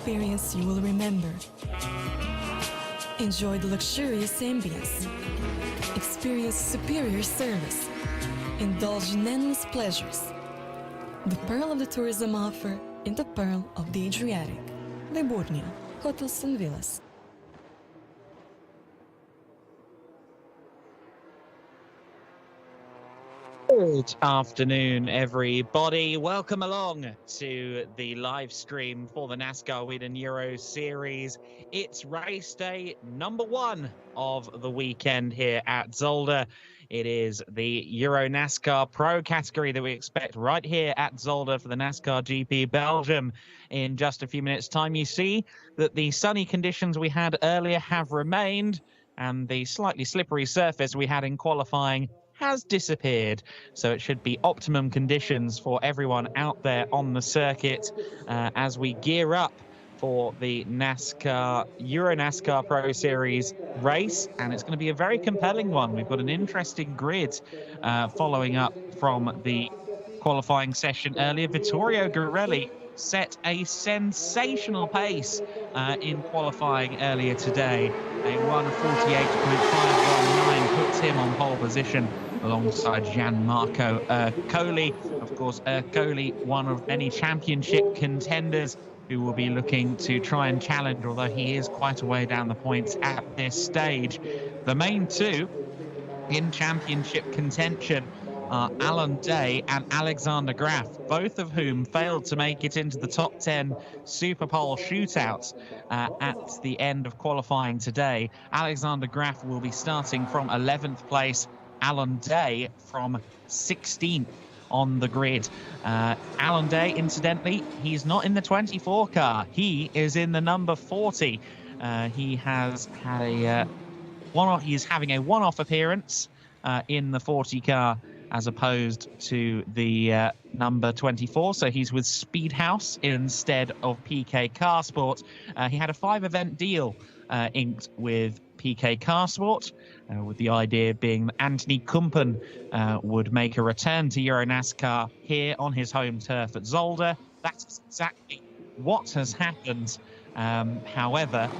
Experience you will remember. Enjoy the luxurious ambience. Experience superior service. Indulge in endless pleasures. The pearl of the tourism offer in the pearl of the Adriatic. Beligum, Hotels and Villas. Good afternoon, everybody. Welcome along to the live stream for the NASCAR Whelen Euro Series. It's race day number 1 of the weekend here at Zolder. It is the EuroNASCAR Pro category that we expect right here at Zolder for the NASCAR GP Belgium. In just a few minutes' time, you see that the sunny conditions we had earlier have remained, and the slightly slippery surface we had in qualifying has disappeared. So it should be optimum conditions for everyone out there on the circuit as we gear up for the EuroNASCAR Pro Series race, and it's going to be a very compelling one. We've got an interesting grid following up from the qualifying session earlier. Vittorio Guarelli set a sensational pace in qualifying earlier today. A 1:48.519 puts him on pole position alongside Gianmarco Ercoli. Of course, Ercoli, one of many championship contenders who will be looking to try and challenge, although he is quite a way down the points at this stage. The main two in championship contention are Alan Day and Alexander Graf, both of whom failed to make it into the top 10 Superpole shootouts at the end of qualifying today. Alexander Graf will be starting from 11th place, Alan Day from 16th on the grid. Alan Day, incidentally, he's not in the 24 car. He is in the number 40. He has had a he's having a one-off appearance in the 40 car as opposed to the number 24. So he's with Speedhouse instead of PK Carsport. He had a 5-event deal inked with PK Carsport, with the idea being that Anthony Kumpen would make a return to EuroNASCAR here on his home turf at Zolder. That's exactly what has happened. However,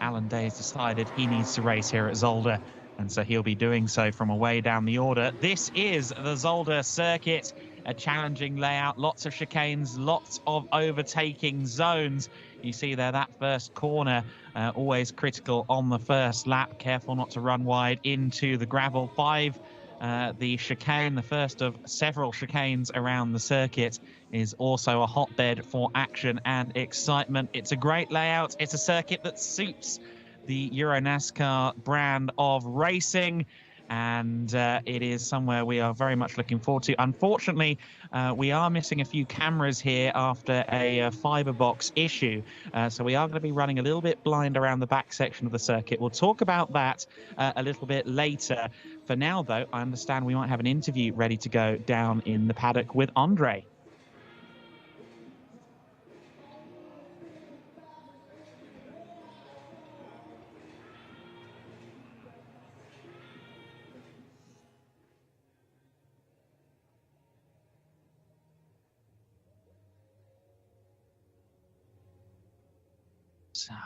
Alan Day's decided he needs to race here at Zolder, and so he'll be doing so from away down the order. This is the Zolder circuit, a challenging layout, lots of chicanes, lots of overtaking zones. You see there that first corner, always critical on the first lap. Careful not to run wide into the gravel. The chicane, the first of several chicanes around the circuit, is also a hotbed for action and excitement. It's a great layout. It's a circuit that suits the EuroNASCAR brand of racing, and it is somewhere we are very much looking forward to. Unfortunately, we are missing a few cameras here after a fiber box issue, so we are going to be running a little bit blind around the back section of the circuit. We'll talk about that a little bit later. For now, though, I understand we might have an interview ready to go down in the paddock with Andre.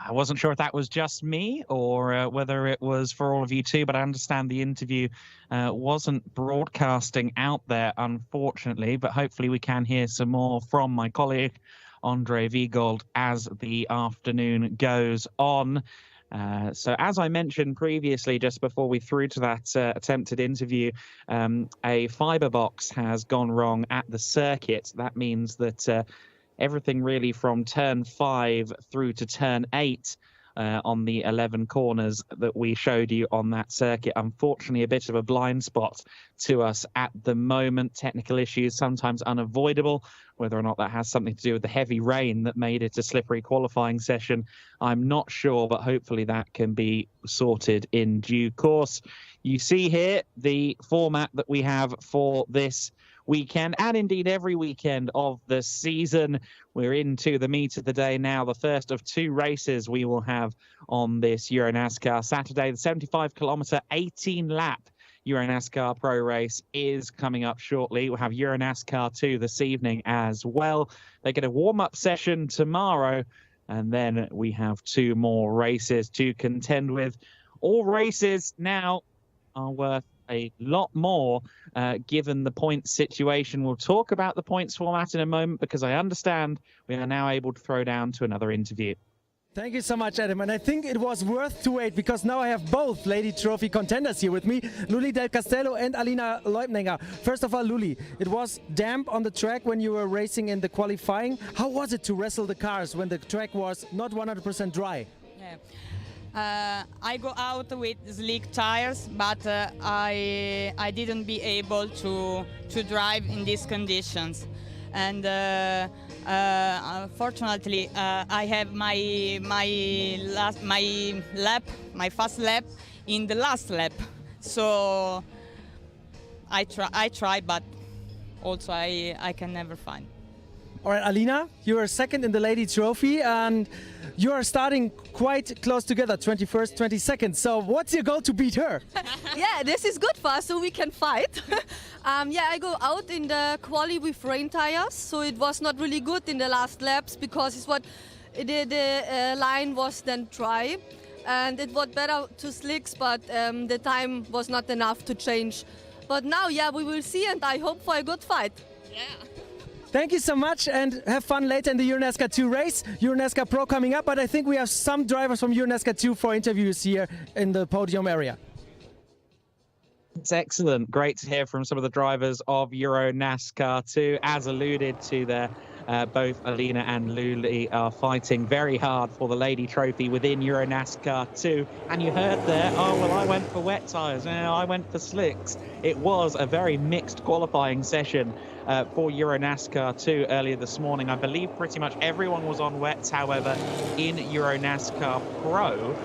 I wasn't sure if that was just me or whether it was for all of you too, but I understand the interview wasn't broadcasting out there, unfortunately, but hopefully we can hear some more from my colleague, Andre Viegold, as the afternoon goes on. So as I mentioned previously, just before we threw to that attempted interview, a fiber box has gone wrong at the circuit. That means that everything really from turn 5 through to turn 8 on the 11 corners that we showed you on that circuit. Unfortunately, a bit of a blind spot to us at the moment. Technical issues, sometimes unavoidable. Whether or not that has something to do with the heavy rain that made it a slippery qualifying session, I'm not sure, but hopefully that can be sorted in due course. You see here the format that we have for this weekend, and indeed every weekend of the season. We're into the meat of the day now, the first of 2 races we will have on this EuroNASCAR Saturday. The 75-kilometer, 18-lap EuroNASCAR Pro Race is coming up shortly. We'll have EuroNASCAR 2 this evening as well. They get a warm-up session tomorrow, and then we have 2 more races to contend with. All races now are worth a lot more given the points situation. We'll talk about the points format in a moment, because I understand we are now able to throw down to another interview. Thank you so much, Adam. And I think it was worth to wait, because now I have both Lady Trophy contenders here with me, Luli Del Castello and Alina Leubninger. First of all, Luli, it was damp on the track when you were racing in the qualifying. How was it to wrestle the cars when the track was not 100% dry? Yeah. I go out with slick tires, but I didn't be able to drive in these conditions. And unfortunately, I have my fast lap in the last lap. So I try, but also I can never find. All right, Alina, you are second in the Lady Trophy, and you are starting quite close together, 21st, 22nd. So what's your goal to beat her? Yeah, this is good for us, so we can fight. Yeah, I go out in the quali with rain tires, so it was not really good in the last laps, because the line was then dry, and it was better to slicks, but the time was not enough to change. But now, yeah, we will see, and I hope for a good fight. Yeah. Thank you so much, and have fun later in the EuroNASCAR 2 race. EuroNASCAR Pro coming up, but I think we have some drivers from EuroNASCAR 2 for interviews here in the podium area. It's excellent. Great to hear from some of the drivers of EuroNASCAR 2. As alluded to there, both Alina and Luli are fighting very hard for the Lady Trophy within EuroNASCAR 2. And you heard there, oh, well, I went for wet tyres. No, I went for slicks. It was a very mixed qualifying session for EuroNASCAR 2 earlier this morning. I believe pretty much everyone was on wets, however, in EuroNASCAR Pro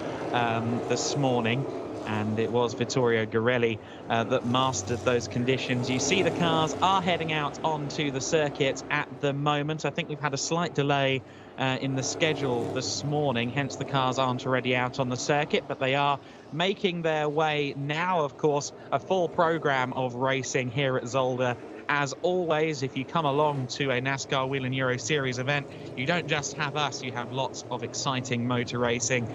this morning. and it was Vittorio Garelli that mastered those conditions. You see the cars are heading out onto the circuit at the moment. I think we've had a slight delay in the schedule this morning, hence the cars aren't already out on the circuit, but they are making their way now. Of course, a full program of racing here at Zolder. As always, if you come along to a NASCAR Whelen Euro Series event, you don't just have us, you have lots of exciting motor racing,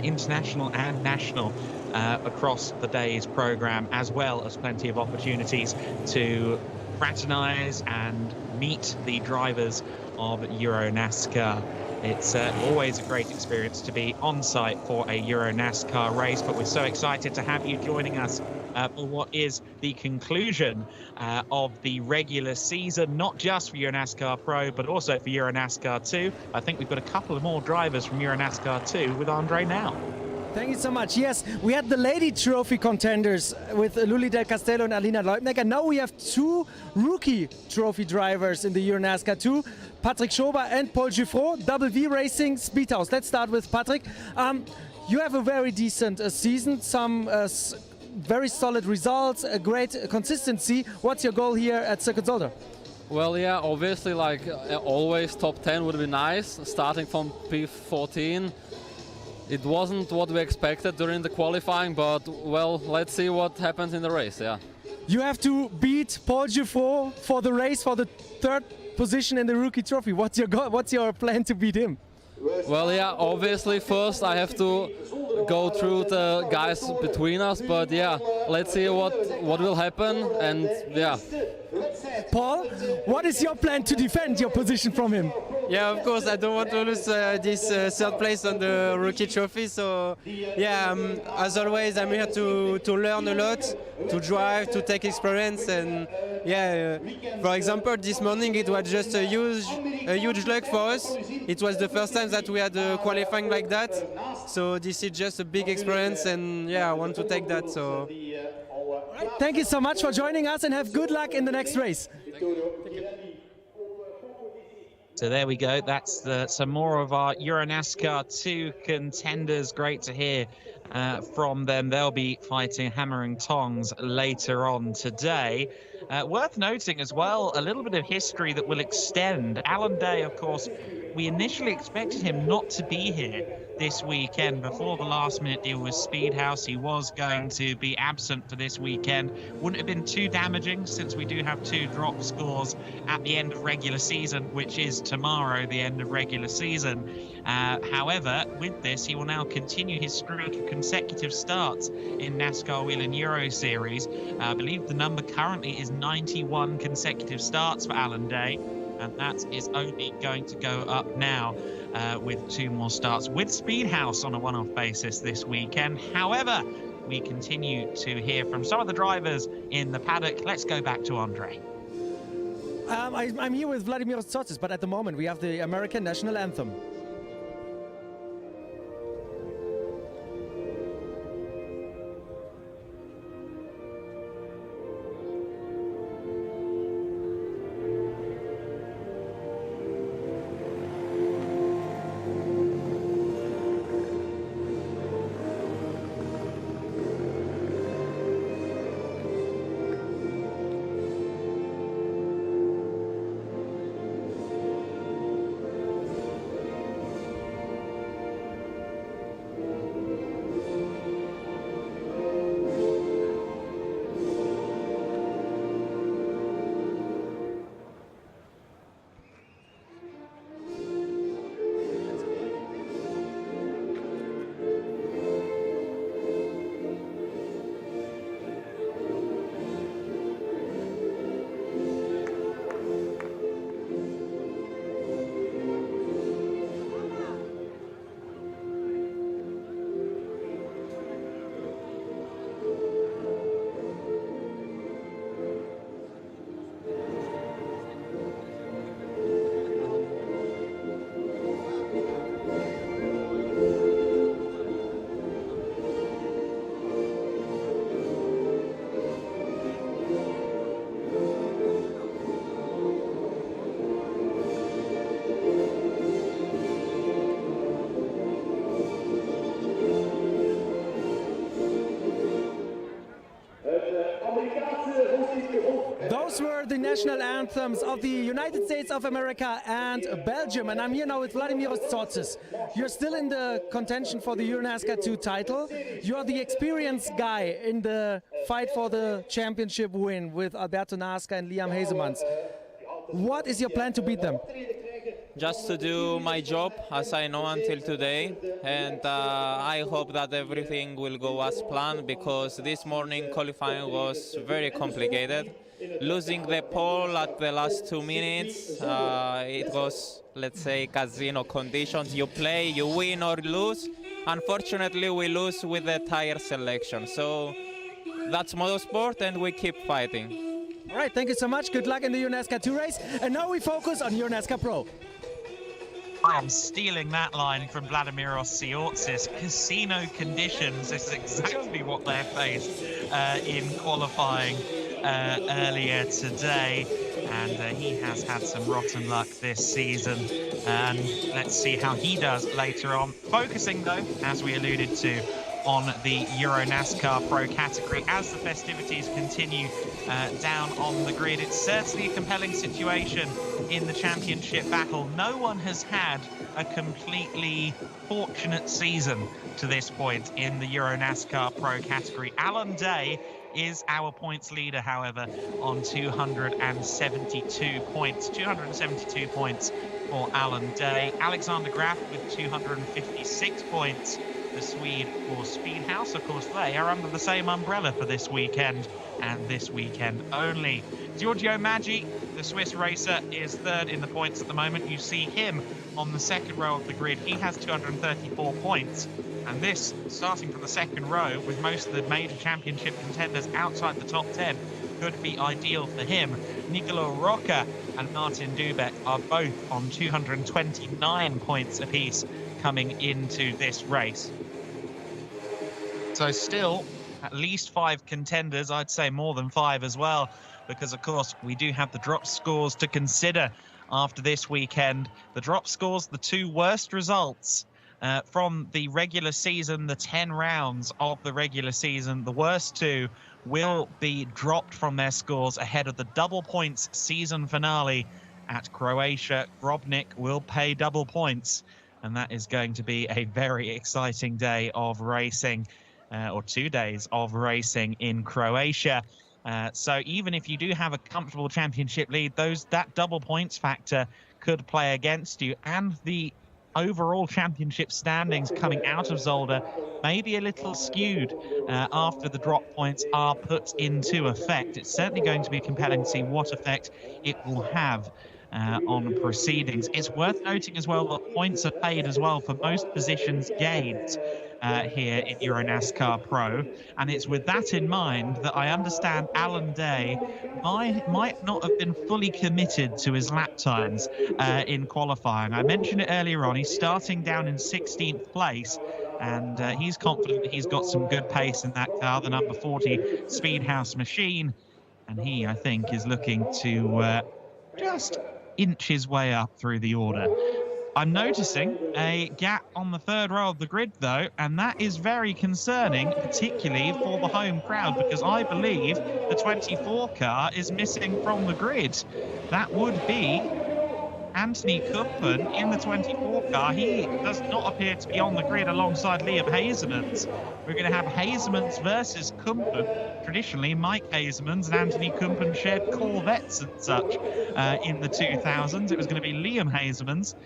international and national, across the day's program, as well as plenty of opportunities to fraternize and meet the drivers of EuroNASCAR. It's always a great experience to be on site for a EuroNASCAR race, but we're so excited to have you joining us for what is the conclusion of the regular season, not just for EuroNASCAR Pro, but also for EuroNASCAR 2. I think we've got a couple of more drivers from EuroNASCAR 2 with Andre now. Thank you so much. Yes, we had the lady trophy contenders with Luli Del Castello and Alina Leubnecker. Now we have two rookie trophy drivers in the EuroNASCAR 2, Patrick Schober and Paul Giffreau, Double V Racing Speedhouse. Let's start with Patrick. You have a very decent season, some very solid results, a great consistency. What's your goal here at Circuit Zolder? Well, yeah, obviously, like always, top 10 would be nice, starting from P14. It wasn't what we expected during the qualifying, but, well, let's see what happens in the race, yeah. You have to beat Paul Giffreau for the race for the third position in the rookie trophy. What's your plan to beat him? Well, yeah, obviously first I have to go through the guys between us, but yeah, let's see what will happen, and yeah. Paul, what is your plan to defend your position from him? Yeah, of course, I don't want to lose this third place on the rookie trophy, so yeah, as always, I'm here to learn a lot, to drive, to take experience, and yeah, for example, this morning it was just a huge luck for us. It was the first time that we had qualifying like that, so this is just a big experience, and yeah, I want to take that. So thank you so much for joining us, and have good luck in the next race. So there we go. That's some more of our EuroNASCAR 2 contenders. Great to hear from them. They'll be fighting hammer and tongs later on today. Worth noting as well, a little bit of history that will extend. Alan Day, of course, we initially expected him not to be here this weekend. Before the last minute deal with Speedhouse, he was going to be absent for this weekend. Wouldn't have been too damaging, since we do have two drop scores at the end of regular season, which is tomorrow, the end of regular season. However, with this, he will now continue his streak of consecutive starts in NASCAR Whelen Euro Series. I believe the number currently is 91 consecutive starts for Alan Day, and that is only going to go up now with two more starts with Speedhouse on a one-off basis this weekend. However, we continue to hear from some of the drivers in the paddock. Let's go back to Andre. I'm here with Vladimir Tsotis, but at the moment we have the American national anthem. national anthems of the United States of America and Belgium. And I'm here now with Vladimir Zotzis. You're still in the contention for the EuroNASCAR 2 title. You're the experienced guy in the fight for the championship win with Alberto Nasca and Liam Hazemans. What is your plan to beat them? Just to do my job as I know until today, and I hope that everything will go as planned, because this morning qualifying was very complicated. Losing the pole at the last 2 minutes, it was, let's say, casino conditions. You play, you win or lose. Unfortunately, we lose with the tire selection. So that's motorsport, and we keep fighting. All right, thank you so much. Good luck in the EuroNASCAR 2 race. And now we focus on EuroNASCAR Pro. I am stealing that line from Vladimir Zotzis. Casino conditions is exactly what they faced in qualifying earlier today. And he has had some rotten luck this season. And let's see how he does later on. Focusing, though, as we alluded to, on the EuroNASCAR Pro category as the festivities continue down on the grid. It's certainly a compelling situation in the championship battle. No one has had a completely fortunate season to this point in the EuroNASCAR Pro category. Alan Day is our points leader, however, on 272 points. 272 points for Alan Day. Alexander Graf with 256 points. The Swede for Speedhouse. Of course, they are under the same umbrella for this weekend and this weekend only. Giorgio Maggi, the Swiss racer, is third in the points at the moment. You see him on the second row of the grid. He has 234 points. And this, starting from the second row, with most of the major championship contenders outside the top 10, could be ideal for him. Nicolo Rocca and Martin Dubek are both on 229 points apiece coming into this race. So still at least 5 contenders, I'd say more than 5 as well, because of course we do have the drop scores to consider after this weekend. The drop scores, the 2 worst results from the regular season, the 10 rounds of the regular season, the worst 2 will be dropped from their scores ahead of the double points season finale at Croatia. Grobnik will pay double points, and that is going to be a very exciting day of racing, or 2 days of racing in Croatia. So even if you do have a comfortable championship lead, that double points factor could play against you, and the overall championship standings coming out of Zolder may be a little skewed after the drop points are put into effect. It's certainly going to be compelling to see what effect it will have on proceedings. It's worth noting as well that points are paid as well for most positions gained here in EuroNASCAR Pro, and it's with that in mind that I understand Alan Day might not have been fully committed to his lap times in qualifying. I mentioned it earlier on, he's starting down in 16th place, and he's confident that he's got some good pace in that car, the number 40 Speedhouse machine, and he, I think, is looking to just inch his way up through the order. I'm noticing a gap on the third row of the grid, though, and that is very concerning, particularly for the home crowd, because I believe the 24 car is missing from the grid. That would be Anthony Kumpen in the 24 car. He does not appear to be on the grid alongside Liam Hazemans. We're going to have Hazemans versus Kumpen. Traditionally, Mike Hazemans and Anthony Kumpen shared Corvettes and such in the 2000s. It was going to be Liam Hazemans,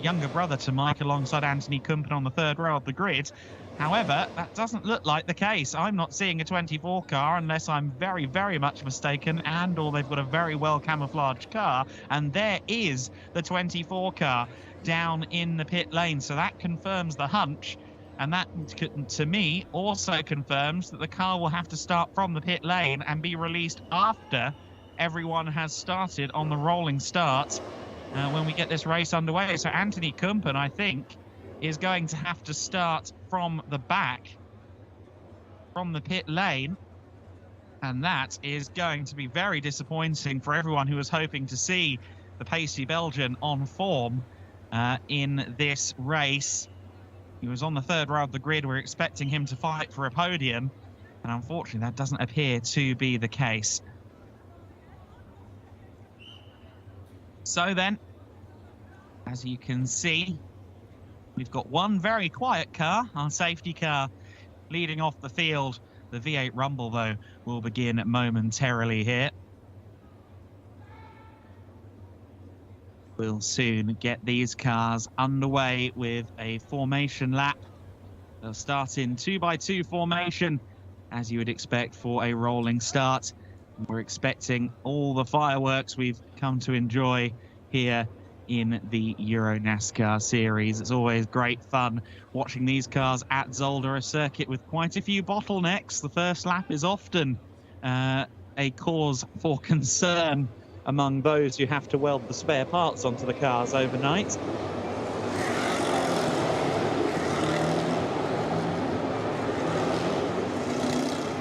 younger brother to Mike, alongside Anthony Kumpen on the third row of the grid. However, that doesn't look like the case. I'm not seeing a 24 car unless I'm very, very much mistaken, and or they've got a very well camouflaged car, and there is the 24 car down in the pit lane. So that confirms the hunch, and that, to me, also confirms that the car will have to start from the pit lane and be released after everyone has started on the rolling start when we get this race underway. So Anthony Kumpen, I think, is going to have to start from the back, from the pit lane, and that is going to be very disappointing for everyone who was hoping to see the pacey Belgian on form in this race. He was on the third row of the grid. We're expecting him to fight for a podium, and unfortunately that doesn't appear to be the case. So then, as you can see, we've got one very quiet car, our safety car, leading off the field. The V8 Rumble, though, will begin momentarily here. We'll soon get these cars underway with a formation lap. They'll start in 2x2 formation, as you would expect for a rolling start. We're expecting all the fireworks we've come to enjoy here in the EuroNASCAR series. It's always great fun watching these cars at Zolder, a circuit with quite a few bottlenecks. The first lap is often a cause for concern among those who have to weld the spare parts onto the cars overnight.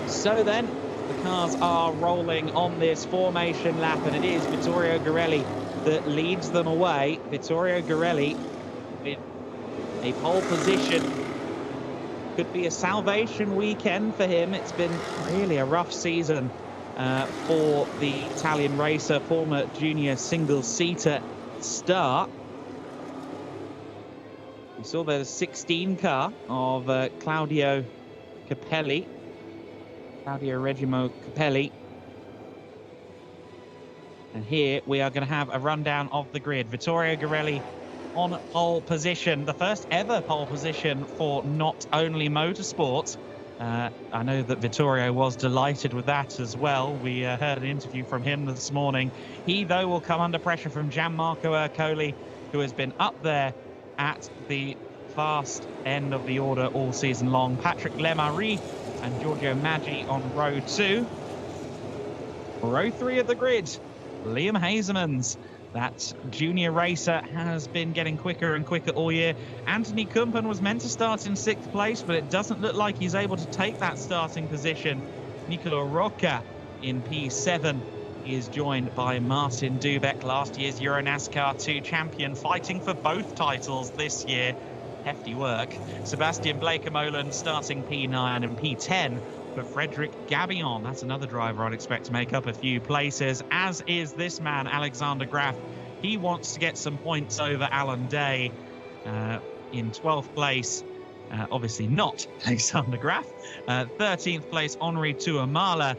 So then, the cars are rolling on this formation lap, and it is Vittorio Garelli that leads them away. Vittorio Garelli with a pole position. Could be a salvation weekend for him. It's been really a rough season for the Italian racer, former junior single-seater star. We saw the 16 car of Claudio Regimo Capelli. And here we are going to have a rundown of the grid. Vittorio Garelli on pole position, the first ever pole position for Not Only Motorsport. I know that Vittorio was delighted with that as well. We heard an interview from him this morning. He, though, will come under pressure from Gianmarco Ercoli, who has been up there at the fast end of the order all season long. Patrick Lemarie and Giorgio Maggi on row 2. Row 3 of the grid, Liam Hazemans. That junior racer has been getting quicker and quicker all year. Anthony Kumpen was meant to start in 6th place, but it doesn't look like he's able to take that starting position. Nicolo Rocca in P7 is joined by Martin Dubek, last year's EuroNASCAR 2 champion, fighting for both titles this year. Hefty work. Sebastian Blakemolen starting P9 and P10 for Frederic Gabillon. That's another driver I'd expect to make up a few places, as is this man, Alexander Graf. He wants to get some points over Alan Day in 12th place. Obviously not Alexander Graf. 13th place, Henri Tuamala.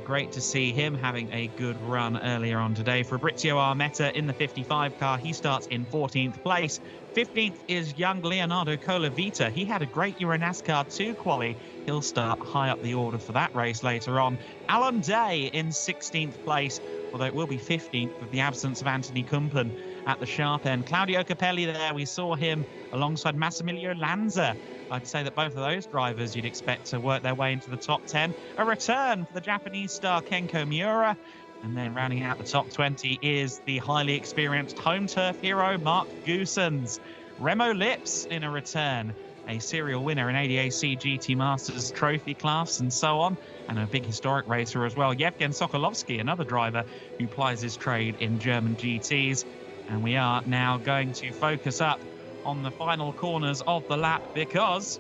Great to see him having a good run earlier on today. Fabrizio Armetta in the 55 car. He starts in 14th place. 15th is young Leonardo Colavita. He had a great EuroNASCAR 2 quali. He'll start high up the order for that race later on. Alan Day in 16th place, although it will be 15th with the absence of Anthony Kumpen at the sharp end. Claudio Capelli there, we saw him alongside Massimilio Lanza. I'd say that both of those drivers you'd expect to work their way into the top 10. A return for the Japanese star Kenko Miura. And then rounding out the top 20 is the highly experienced home turf hero, Mark Goosens. Remo Lips in a return, a serial winner in ADAC GT Masters trophy class and so on, and a big historic racer as well. Yevgen Sokolovsky, another driver who plies his trade in German GTs. And we are now going to focus up on the final corners of the lap, because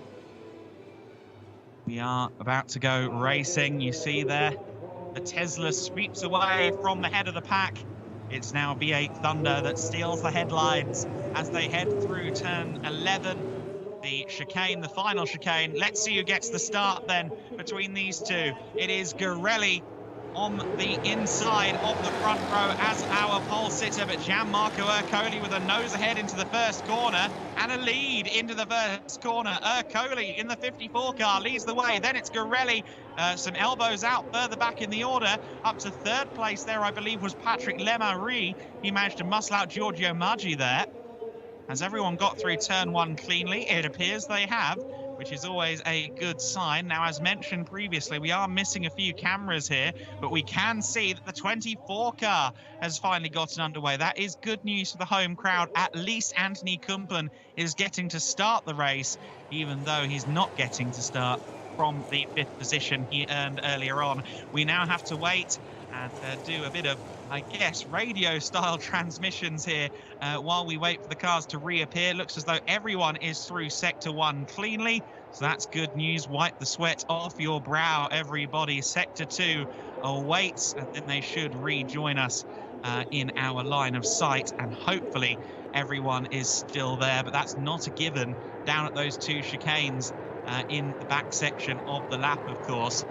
we are about to go racing. You see there, the Tesla sweeps away from the head of the pack. It's now V8 Thunder that steals the headlines as they head through turn 11. The chicane, the final chicane. Let's see who gets the start then between these two. It is Garelli on the inside of the front row as our pole sitter, but Gianmarco Ercoli with a nose ahead into the first corner and a lead into the first corner. Ercoli in the 54 car leads the way. Then it's Garelli, some elbows out further back in the order. Up to 3rd place there, I believe, was Patrick Lemarie. He managed to muscle out Giorgio Maggi there. Has everyone got through turn 1 cleanly? It appears they have, which is always a good sign. Now, as mentioned previously, we are missing a few cameras here, but we can see that the 24 car has finally gotten underway. That is good news for the home crowd. At least Anthony Kumpen is getting to start the race, even though he's not getting to start from the 5th position he earned earlier on. We now have to wait and do a bit of, I guess, radio-style transmissions here while we wait for the cars to reappear. Looks as though everyone is through Sector 1 cleanly, so that's good news. Wipe the sweat off your brow, everybody. Sector 2 awaits, and then they should rejoin us in our line of sight, and hopefully everyone is still there, but that's not a given down at those two chicanes in the back section of the lap, of course.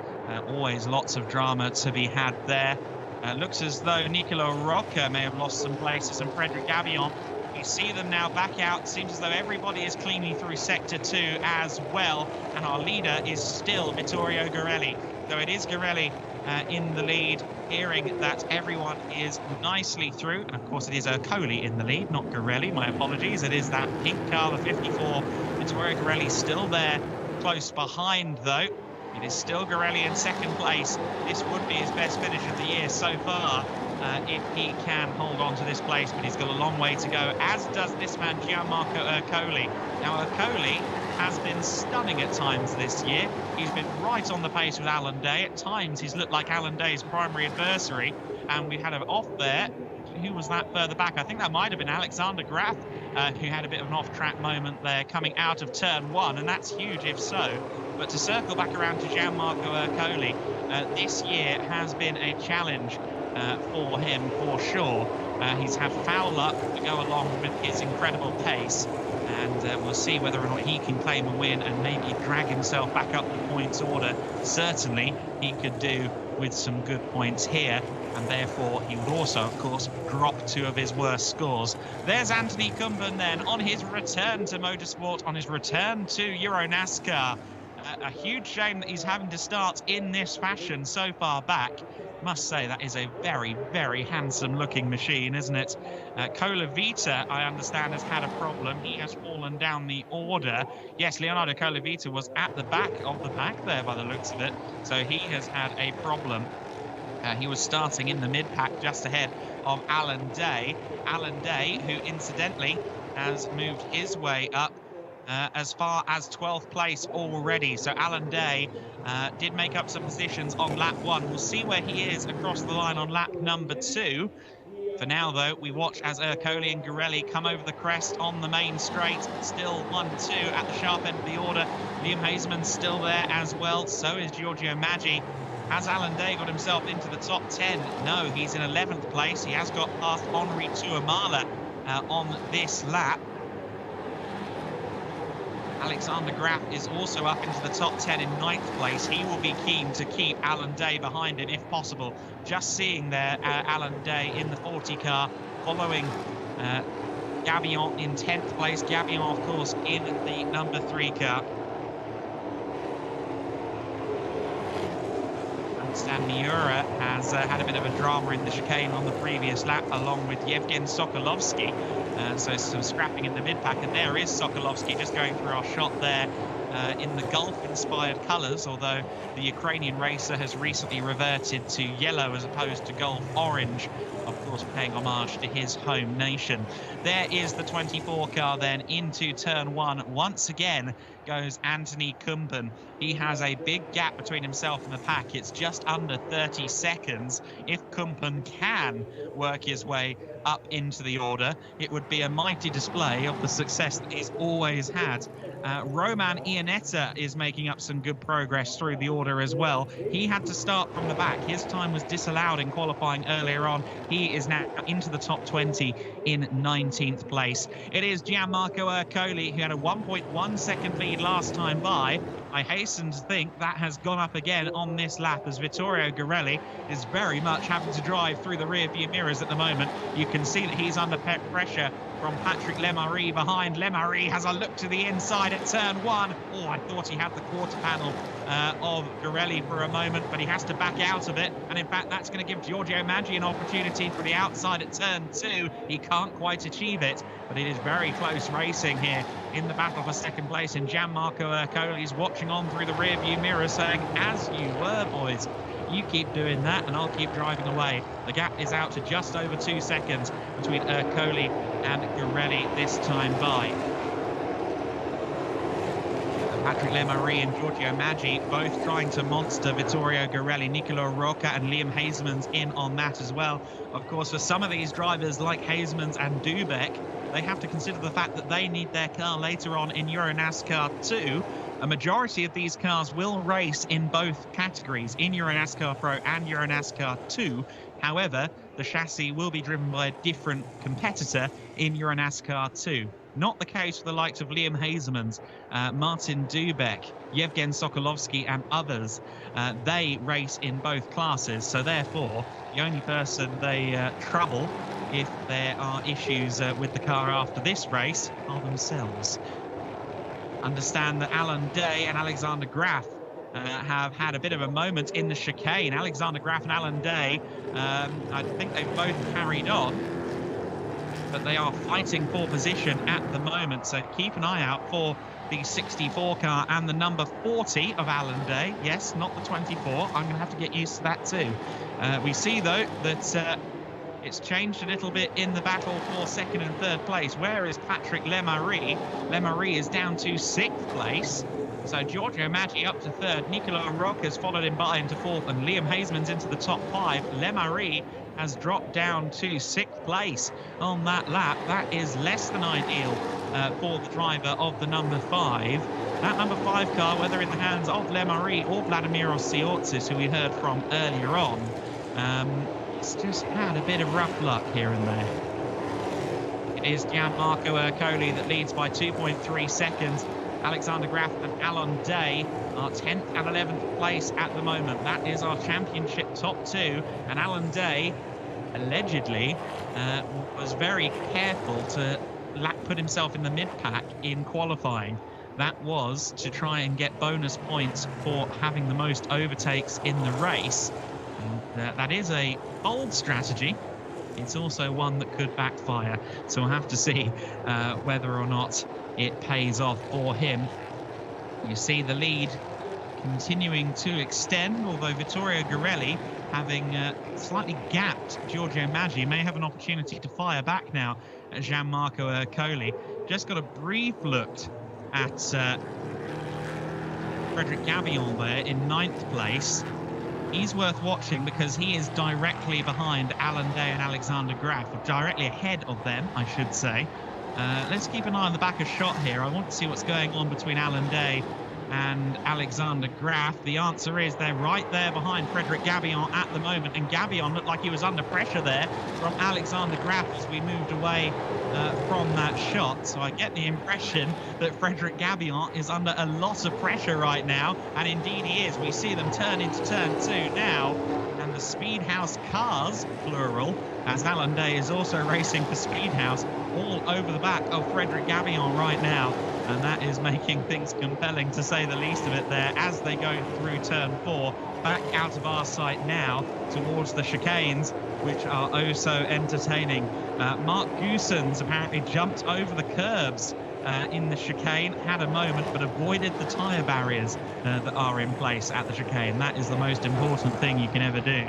Always lots of drama to be had there. Looks as though Nicolo Rocca may have lost some places, and Frederic Gavillon. You see them now back out. Seems as though everybody is cleanly through sector 2 as well, and our leader is still Vittorio Garelli. So it is Garelli in the lead, hearing that everyone is nicely through. And of course it is Ercole in the lead, not Garelli, my apologies. It is that pink car, the 54. Vittorio Garelli still there, close behind though. It is still Garelli in second place. This would be his best finish of the year so far, if he can hold on to this place, but he's got a long way to go, as does this man, Gianmarco Ercole. Now, Ercole has been stunning at times this year. He's been right on the pace with Alan Day. At times, he's looked like Alan Day's primary adversary, and we had an off there. Who was that further back? I think that might have been Alexander Graf, who had a bit of an off-track moment there coming out of turn 1, and that's huge if so. But to circle back around to Gianmarco Ercole, this year has been a challenge for him, for sure. He's had foul luck to go along with his incredible pace, and we'll see whether or not he can claim a win and maybe drag himself back up the points order. Certainly he could do with some good points here, and therefore he would also, of course, drop 2 of his worst scores. There's Anthony Kumban then on his return to motorsport, on his return to EuroNASCAR. A huge shame that he's having to start in this fashion so far back. Must say that is a very, very handsome looking machine, isn't it? Colavita, I understand, has had a problem. He has fallen down the order. Yes, Leonardo Colavita was at the back of the pack there by the looks of it, so he has had a problem. He was starting in the mid-pack just ahead of Alan Day. Alan Day, who incidentally has moved his way up as far as 12th place already. So Alan Day did make up some positions on lap 1. We'll see where he is across the line on lap number 2. For now, though, we watch as Ercole and Garelli come over the crest on the main straight. Still 1-2 at the sharp end of the order. Liam Hazeman's still there as well. So is Giorgio Maggi. Has Alan Day got himself into the top 10? No, he's in 11th place. He has got past Henri Tuamala on this lap. Alexander Graf is also up into the top 10 in 9th place. He will be keen to keep Alan Day behind him if possible. Just seeing there Alan Day in the 40 car, following Gavillon in 10th place. Gavillon, of course, in the number 3 car. Stan Miura has had a bit of a drama in the chicane on the previous lap, along with Yevgen Sokolovsky. So some scrapping in the mid-pack, and there is Sokolovsky just going through our shot there in the Gulf-inspired colours, although the Ukrainian racer has recently reverted to yellow as opposed to Gulf orange, of course paying homage to his home nation. There is the 24 car then into turn 1. Once again goes Anthony Kumban. He has a big gap between himself and the pack. It's just under 30 seconds. If Kumban can work his way up into the order, it would be a mighty display of the success that he's always had. Roman Iannetta is making up some good progress through the order as well. He had to start from the back. His time was disallowed in qualifying earlier on. He is now into the top 20 in 19th place. It is Gianmarco Ercole, who had a 1.1 second lead last time by. I hasten to think that has gone up again on this lap, as Vittorio Garelli is very much having to drive through the rear view mirrors at the moment. You can see that he's under pressure from Patrick Lemarie behind. Lemarie has a look to the inside at turn 1. Oh, I thought he had the quarter panel of Garelli for a moment, but he has to back out of it. And in fact, that's going to give Giorgio Maggi an opportunity for the outside at turn 2. He can't quite achieve it, but it is very close racing here in the battle for second place. And Gianmarco Ercole is watching on through the rear view mirror saying, as you were, boys. You keep doing that and I'll keep driving away. The gap is out to just over 2 seconds between Ercole and Garelli this time by. Patrick Lemarie and Giorgio Maggi both trying to monster Vittorio Garelli. Nicolo Rocca and Liam Hazeman's in on that as well. Of course, for some of these drivers like Hazeman's and Dubek, they have to consider the fact that they need their car later on in EuroNASCAR 2. A majority of these cars will race in both categories, in EuroNASCAR Pro and EuroNASCAR 2. However, the chassis will be driven by a different competitor in EuroNASCAR 2. Not the case for the likes of Liam Hazelmans, Martin Dubek, Yevgen Sokolovsky and others. They race in both classes, so therefore the only person they trouble if there are issues with the car after this race are themselves. Understand that Alan Day and Alexander Graf have had a bit of a moment in the chicane. Alexander Graf and Alan Day, I think they've both carried on, but they are fighting for position at the moment. So keep an eye out for the 64 car and the number 40 of Alan Day. Yes, not the 24. I'm going to have to get used to that too. We see, though, that it's changed a little bit in the battle for second and third place. Where is Patrick Lemarie? Lemarie is down to 6th place. So Giorgio Maggi up to 3rd. Nicola Rock has followed him by into 4th, and Liam Hazelman's into the top 5. Lemarie has dropped down to 6th place on that lap. That is less than ideal for the driver of the number 5. That number 5 car, whether in the hands of Lemarie or Vladimiros Siotzis, who we heard from earlier on, it's just had a bit of rough luck here and there. It is Gianmarco Ercoli that leads by 2.3 seconds. Alexander Graf and Alan Day are 10th and 11th place at the moment. That is our championship top 2. And Alan Day, allegedly, was very careful to put himself in the mid-pack in qualifying. That was to try and get bonus points for having the most overtakes in the race. And, that is a bold strategy. It's also one that could backfire. So we'll have to see whether or not it pays off for him. You see the lead continuing to extend, although Vittorio Garelli, having slightly gapped Giorgio Maggi, may have an opportunity to fire back now at Gianmarco Ercoli. Just got a brief look at Frederic Gabillon there in 9th place. He's worth watching because he is directly behind Alan Day and Alexander Graf, or directly ahead of them, I should say. Let's keep an eye on the back of shot here. I want to see what's going on between Alan Day and Alexander Graf. The answer is they're right there behind Frederic Gabillon at the moment, and Gabillon looked like he was under pressure there from Alexander Graf as we moved away from that shot. So I get the impression that Frederic Gabillon is under a lot of pressure right now, and indeed he is. We see them turn into turn 2 now, and the Speedhouse cars, plural, as Alan Day is also racing for Speedhouse, all over the back of Frederic Gabillon right now, and that is making things compelling, to say the least of it there, as they go through turn 4, back out of our sight now towards the chicanes, which are oh so entertaining. Mark Goossens apparently jumped over the curbs in the chicane, had a moment, but avoided the tyre barriers that are in place at the chicane. That is the most important thing you can ever do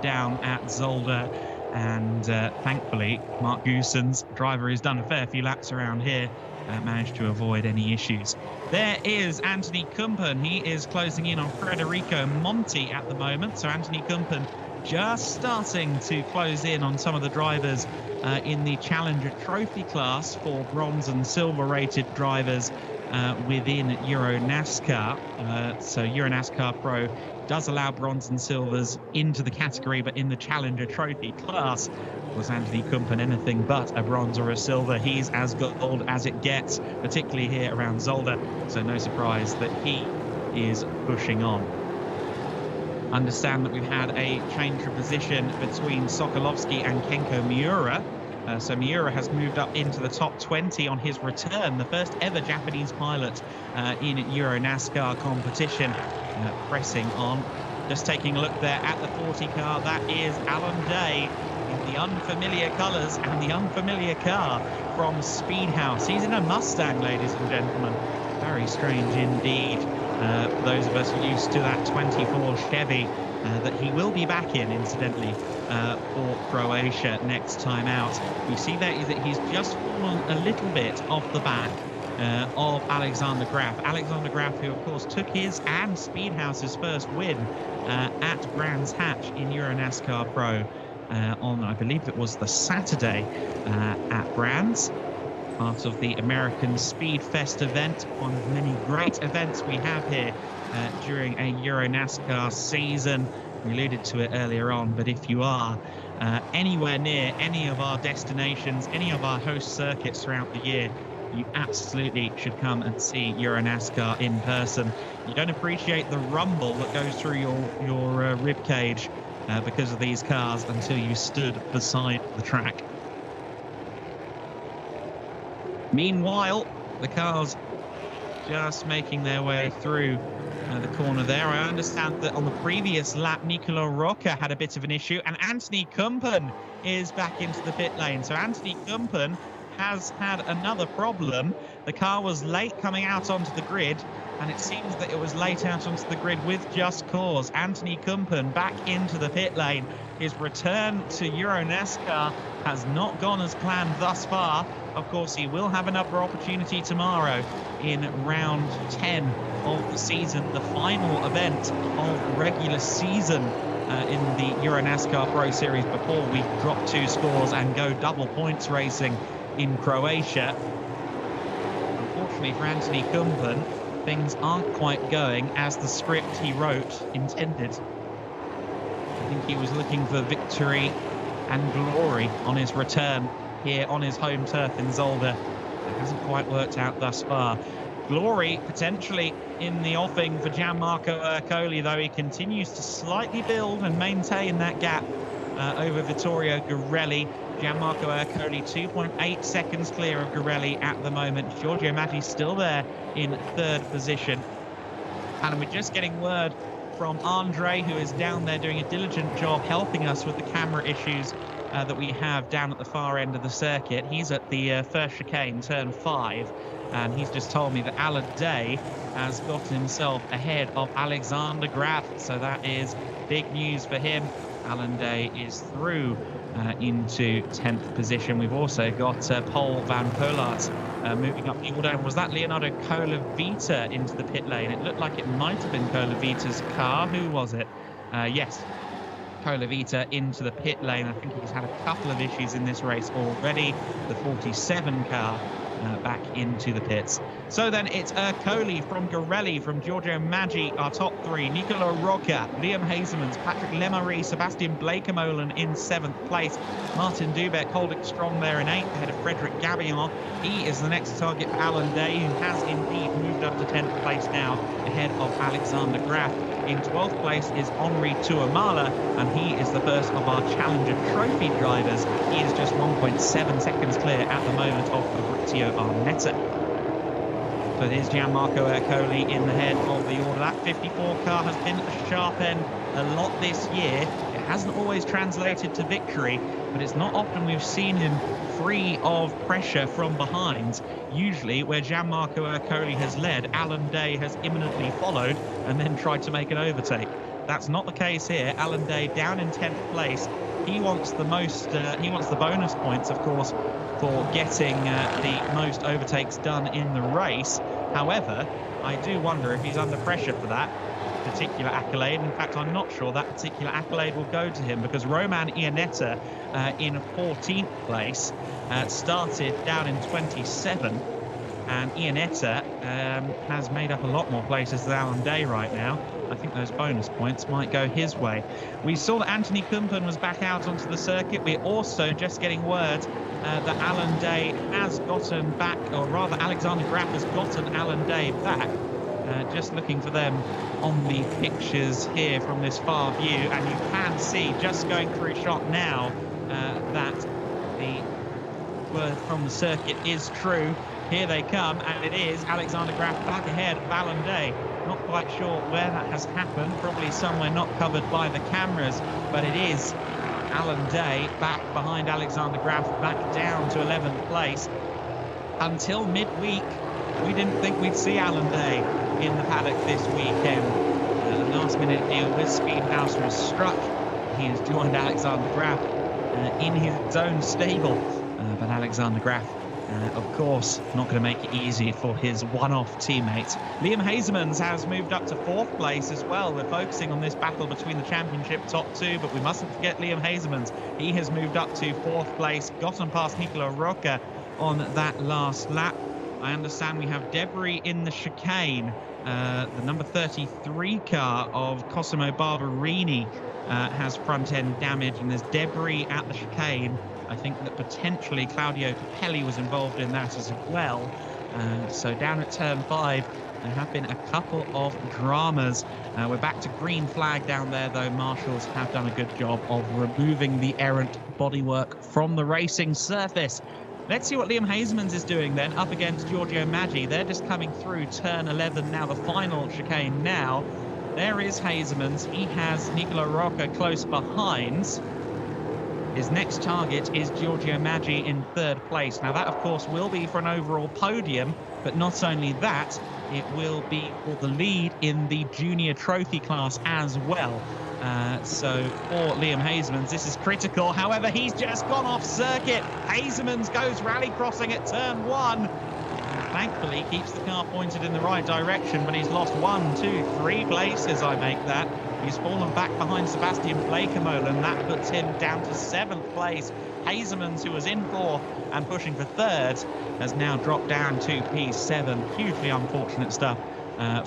down at Zolder. And thankfully, Mark Goossens, driver who's done a fair few laps around here, managed to avoid any issues. There is Anthony Kumpen. He is closing in on Federico Monti at the moment. So Anthony Kumpen just starting to close in on some of the drivers in the Challenger Trophy class for bronze and silver rated drivers within EuroNASCAR. So EuroNASCAR Pro does allow bronze and silvers into the category, but in the Challenger Trophy class, was Anthony Kumpen anything but a bronze or a silver? He's as gold as it gets, particularly here around Zolder. So no surprise that he is pushing on. Understand that we've had a change of position between Sokolovsky and Kenko Miura. So Miura has moved up into the top 20 on his return, the first ever Japanese pilot in EuroNASCAR competition, pressing on. Just taking a look there at the 40 car, that is Alan Day in the unfamiliar colours and the unfamiliar car from Speedhouse. He's in a Mustang, ladies and gentlemen. Very strange indeed. For those of us used to that 24 Chevy that he will be back in, incidentally, for Croatia next time out. We see there is that he's just fallen a little bit off the back of Alexander Graf. Alexander Graf, who of course took his and Speedhouse's first win at Brands Hatch in EuroNASCAR Pro on, I believe it was the Saturday at Brands. Part of the American Speed Fest event, one of many great events we have here during a EuroNASCAR season. We alluded to it earlier on, but if you are anywhere near any of our destinations, any of our host circuits throughout the year, you absolutely should come and see EuroNASCAR in person. You don't appreciate the rumble that goes through your rib cage because of these cars until you stood beside the track. Meanwhile, the cars just making their way through the corner there. I understand that on the previous lap, Nicola Rocca had a bit of an issue, and Anthony Kumpen is back into the pit lane. So Anthony Kumpen has had another problem. The car was late coming out onto the grid, and it seems that it was late out onto the grid with just cause. Anthony Kumpen back into the pit lane. His return to EuroNASCAR has not gone as planned thus far. Of course, he will have another opportunity tomorrow in round 10 of the season, the final event of the regular season in the EuroNASCAR Pro Series before we drop 2 scores and go double points racing in Croatia. Unfortunately for Anthony Kumpen, things aren't quite going as the script he wrote intended. I think he was looking for victory and glory on his return here on his home turf in Zolder. It hasn't quite worked out thus far. Glory potentially in the offing for Gianmarco Ercoli, though he continues to slightly build and maintain that gap over Vittorio Garelli. Gianmarco Ercoli 2.8 seconds clear of Garelli at the moment. Giorgio Maggi still there in 3rd position. And we're just getting word from Andre, who is down there doing a diligent job helping us with the camera issues that we have down at the far end of the circuit. He's at the first chicane, turn 5, and he's just told me that Alan Day has gotten himself ahead of Alexander Graf, so that is big news for him. Alan Day is through into 10th position. We've also got Paul van Poelaert moving up the order. Was that Leonardo Colavita into the pit lane? It looked like it might have been Colavita's car. Who was it? Yes, Colavita into the pit lane. I think he's had a couple of issues in this race already. The 47 car back into the pits. So then it's Ercoli from Garelli, from Giorgio Maggi, our top 3. Nicola Rocca, Liam Hazemans, Patrick Lemarie, Sebastian Blakemolen in 7th place. Martin Dubeck holding strong there in 8th, ahead of Frederic Gabillon. He is the next target for Alan Day, who has indeed moved up to 10th place now, ahead of Alexander Graf. In 12th place is Henri Tuamala, and he is the first of our Challenger Trophy drivers. He is just 1.7 seconds clear at the moment of Fabrizio Arnetta. So it is Gianmarco Ercoli in the head of the order. That 54 car has been at the sharp end a lot this year. It hasn't always translated to victory, but it's not often we've seen him free of pressure from behind. Usually where Gianmarco Ercoli has led, Alan Day has imminently followed and then tried to make an overtake. That's not the case here. Alan Day down in 10th place. He wants the most. He wants the bonus points, of course, for getting the most overtakes done in the race. However, I do wonder if he's under pressure for that particular accolade. In fact, I'm not sure that particular accolade will go to him, because Roman Iannetta in 14th place started down in 27, and Iannetta has made up a lot more places than Alan Day right now. I think those bonus points might go his way. We saw that Anthony Kumpen was back out onto the circuit. We're also just getting word that Alan Day has gotten back, or rather Alexander Graf has gotten Alan Day back. Just looking for them on the pictures here from this far view, and you can see, just going through shot now, that the word from the circuit is true. Here they come, and it is Alexander Graf back ahead of Alan Day. Not quite sure where that has happened, probably somewhere not covered by the cameras, but it is Alan Day back behind Alexander Graf, back down to 11th place. Until midweek, we didn't think we'd see Alan Day in the paddock this weekend. The last-minute deal with Speedhouse was struck. He has joined Alexander Graf in his own stable, but Alexander Graf, of course, not going to make it easy for his one-off teammates. Liam Hazemans has moved up to 4th place as well. We're focusing on this battle between the championship top 2, but we mustn't forget Liam Hazemans. He has moved up to 4th place, gotten past Nicola Rocca on that last lap. I understand we have debris in the chicane, the number 33 car of Cosimo Barberini has front end damage, and there's debris at the chicane. I think that potentially Claudio Capelli was involved in that as well. So down at turn 5, there have been a couple of dramas. We're back to green flag down there, though. Marshals have done a good job of removing the errant bodywork from the racing surface. Let's see what Liam Hasemans is doing then, up against Giorgio Maggi. They're just coming through turn 11 now, the final chicane now. There is Hasemans. He has Nicola Rocca close behind. His next target is Giorgio Maggi in 3rd place. Now that, of course, will be for an overall podium, but not only that, it will be for the lead in the junior trophy class as well. So for Liam Hasemans, this is critical. However, he's just gone off circuit. Hasemans goes rally crossing at turn 1. Thankfully, keeps the car pointed in the right direction, but he's lost 1, 2, 3 places, I make that. He's fallen back behind Sebastian Blekemolen. That puts him down to 7th place. Hasemans, who was in 4th and pushing for 3rd, has now dropped down to P7. Hugely unfortunate stuff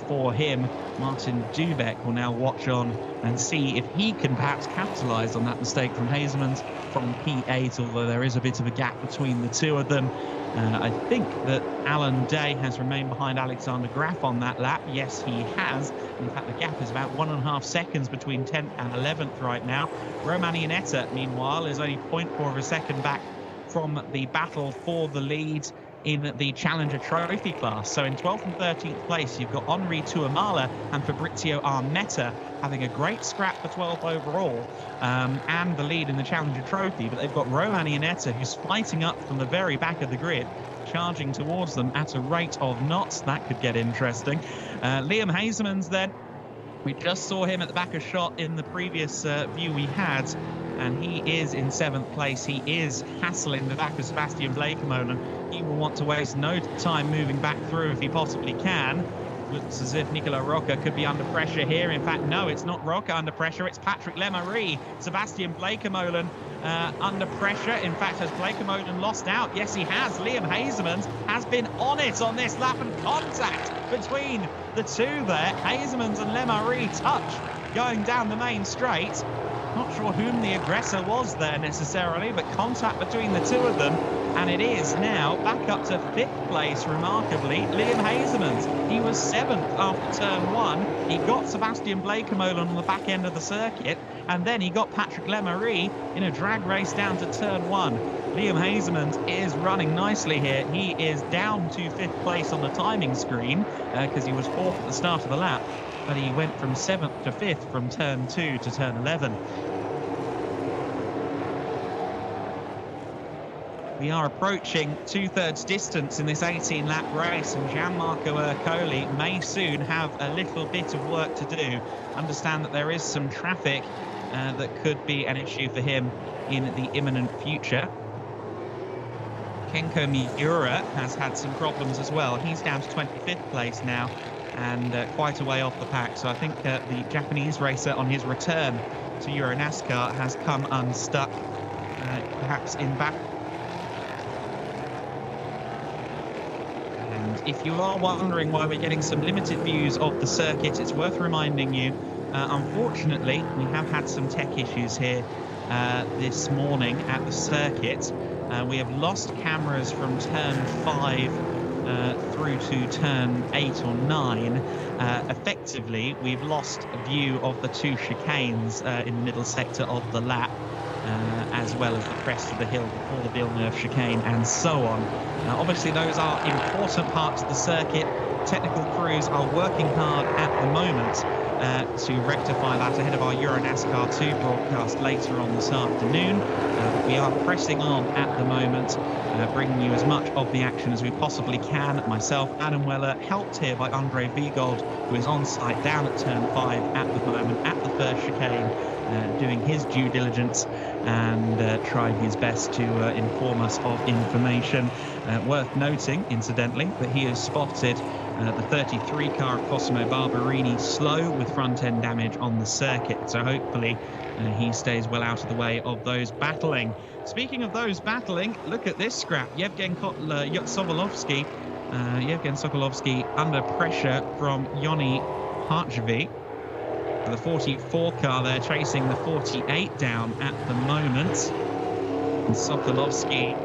for him. Martin Dubek will now watch on and see if he can perhaps capitalise on that mistake from Hasemans from P8, although there is a bit of a gap between the two of them. I think that Alan Day has remained behind Alexander Graf on that lap. Yes, he has. In fact, the gap is about 1.5 seconds between 10th and 11th right now. Roman Iannetta, meanwhile, is only 0.4 of a second back from the battle for the lead in the Challenger Trophy class. So in 12th and 13th place, you've got Henri Tuamala and Fabrizio Armetta having a great scrap for 12th overall and the lead in the Challenger Trophy. But they've got Roman Iannetta, who's fighting up from the very back of the grid, charging towards them at a rate of knots. That could get interesting. Liam Hasemans then, we just saw him at the back of shot in the previous view we had, and he is in 7th place. He is hassling the back of Sebastian Blekemolen. He will want to waste no time moving back through if he possibly can. Looks as if Nicola Rocca could be under pressure here. In fact, no, it's not Rocca under pressure, it's Patrick Lemarie. Sebastian Blekemolen under pressure. In fact, has Blekemolen lost out? Yes, he has. Liam Hasemans has been on it on this lap, and contact between the two there. Hasemans and Lemarie touch going down the main straight. Not sure whom the aggressor was there necessarily, but contact between the two of them. And it is now back up to 5th place, remarkably, Liam Hasemans. He was 7th after turn 1. He got Sebastian Blekemolen on the back end of the circuit, and then he got Patrick Lemarie in a drag race down to turn 1. Liam Hasemans is running nicely here. He is down to 5th place on the timing screen because he was 4th at the start of the lap, but he went from 7th to 5th from turn 2 to turn 11. We are approaching 2/3 distance in this 18-lap race, and Gianmarco Ercoli may soon have a little bit of work to do. Understand that there is some traffic that could be an issue for him in the imminent future. Kenko Miura has had some problems as well. He's down to 25th place now and quite a way off the pack. So I think the Japanese racer on his return to EuroNASCAR has come unstuck, perhaps in back. If you are wondering why we're getting some limited views of the circuit, it's worth reminding you, unfortunately, we have had some tech issues here this morning at the circuit. We have lost cameras from turn 5 through to turn 8 or 9. Effectively, we've lost a view of the 2 chicanes in the middle sector of the lap, as well as the crest of the hill before the Villeneuve chicane and so on. Obviously, those are important parts of the circuit. Technical crews are working hard at the moment to rectify that ahead of our EuroNASCAR 2 broadcast later on this afternoon. We are pressing on at the moment, bringing you as much of the action as we possibly can. Myself, Adam Weller, helped here by Andre Vigold, who is on site down at turn 5 at the moment, at the first chicane, doing his due diligence and trying his best to inform us of information. Worth noting, incidentally, that he has spotted the 33 car of Cosimo Barberini slow with front-end damage on the circuit. So hopefully he stays well out of the way of those battling. Speaking of those battling, look at this scrap. Yevgen Sobolovsky Yevgen Sokolovsky under pressure from Yoni Harchvi. The 44 car there chasing the 48 down at the moment. And Sokolovsky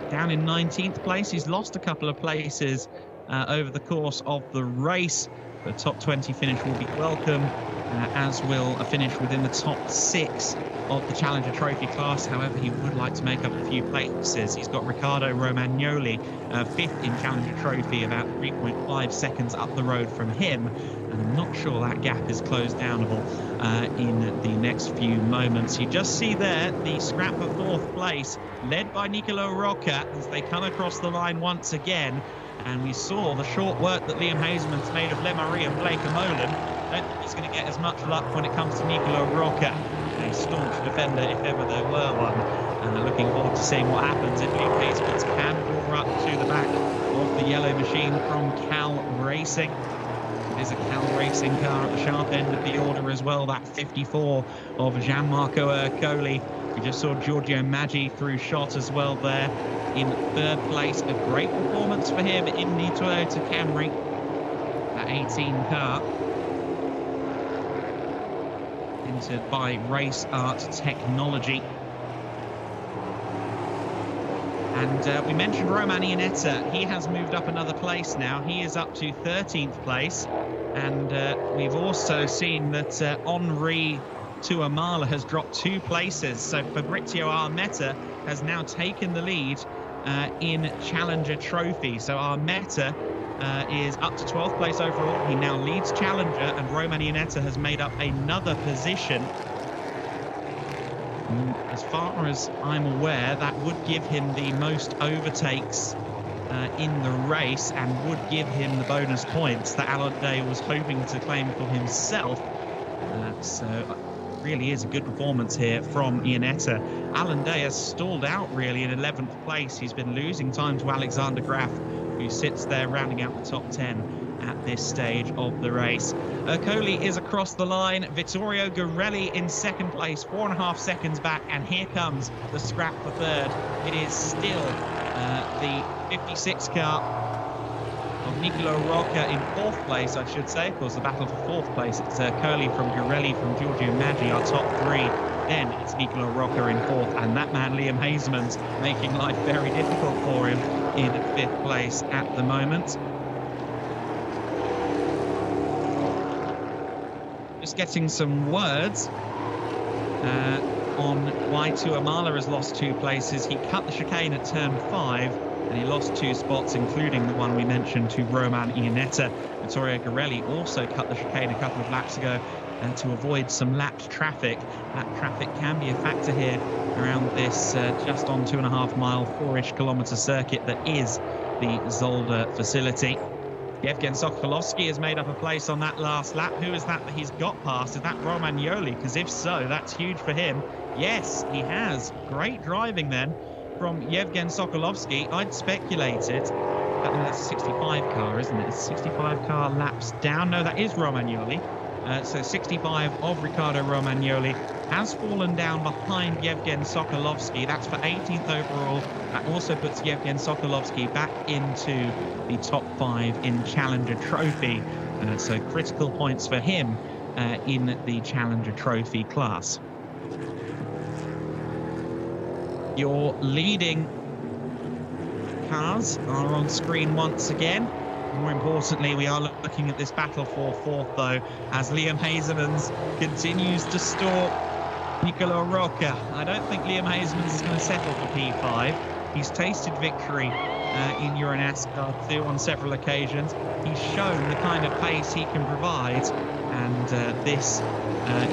down in 19th place. He's lost a couple of places over the course of the race. The top 20 finish will be welcome, as will a finish within the top 6 of the Challenger Trophy class. However, he would like to make up a few places. He's got Riccardo Romagnoli, 5th in Challenger Trophy, about 3.5 seconds up the road from him. And I'm not sure that gap is closed downable in the next few moments. You just see there the scrap for 4th place, led by Nicolo Rocca, as they come across the line once again. And we saw the short work that Liam Hazeman's made of Lemarie and Blake Molan. I don't think he's going to get as much luck when it comes to Nicolo Rocca, a staunch defender if ever there were one. Looking forward to seeing what happens if Liam Hazeman's can draw up to the back of the yellow machine from Cal Racing. It is a Cal Racing car at the sharp end of the order as well, that 54 of Gianmarco Ercoli. We just saw Giorgio Maggi through shot as well there in 3rd place. A great performance for him in the Toyota Camry, that 18 car, entered by Race Art Technology. And we mentioned Roman Iannetta. He has moved up another place now. He is up to 13th place. And we've also seen that Henri Tuamala has dropped 2 places. So Fabrizio Armetta has now taken the lead in Challenger Trophy. So Armetta is up to 12th place overall. He now leads Challenger, and Roman Iannetta has made up another position. As far as I'm aware, that would give him the most overtakes in the race and would give him the bonus points that Alan Day was hoping to claim for himself. So really is a good performance here from Iannetta. Alan Day has stalled out really in 11th place. He's been losing time to Alexander Graf, who sits there rounding out the top 10 at this stage of the race. Ercoli is across the line. Vittorio Garelli in 2nd place, 4.5 seconds back, and here comes the scrap for 3rd. It is still the 56 car of Nicolo Rocca in 4th place, I should say. Of course, the battle for 4th place, it's Curly from Garelli from Giorgio Maggi, our top 3. Then it's Nicolo Rocca in 4th, and that man Liam Hazeman's making life very difficult for him in 5th place at the moment. Just getting some words on why Tuamala has lost 2 places. He cut the chicane at turn 5, and he lost 2 spots, including the one we mentioned to Roman Iannetta. Vittorio Garelli also cut the chicane a couple of laps ago to avoid some lapped traffic. That traffic can be a factor here around this just on 2.5 mile, 4-ish kilometre circuit that is the Zolder facility. Yevgen Sokolovsky has made up a place on that last lap. Who is that he's got past? Is that Romagnoli? Because if so, that's huge for him. Yes, he has. Great driving then from Yevgen Sokolovsky. I'd speculated. That's a 65 car, isn't it? It's a 65 car laps down. No, that is Romagnoli. So 65 of Riccardo Romagnoli has fallen down behind Yevgen Sokolovsky. That's for 18th overall. That also puts Yevgen Sokolovsky back into the top 5 in Challenger Trophy. So critical points for him in the Challenger Trophy class. Your leading cars are on screen once again. More importantly, we are looking at this battle for 4th, though, as Liam Hazeman's continues to stalk Nicolo Rocca. I don't think Liam Hazeman's is going to settle for P5. He's tasted victory in EuroNASCAR 2 on several occasions. He's shown the kind of pace he can provide. And this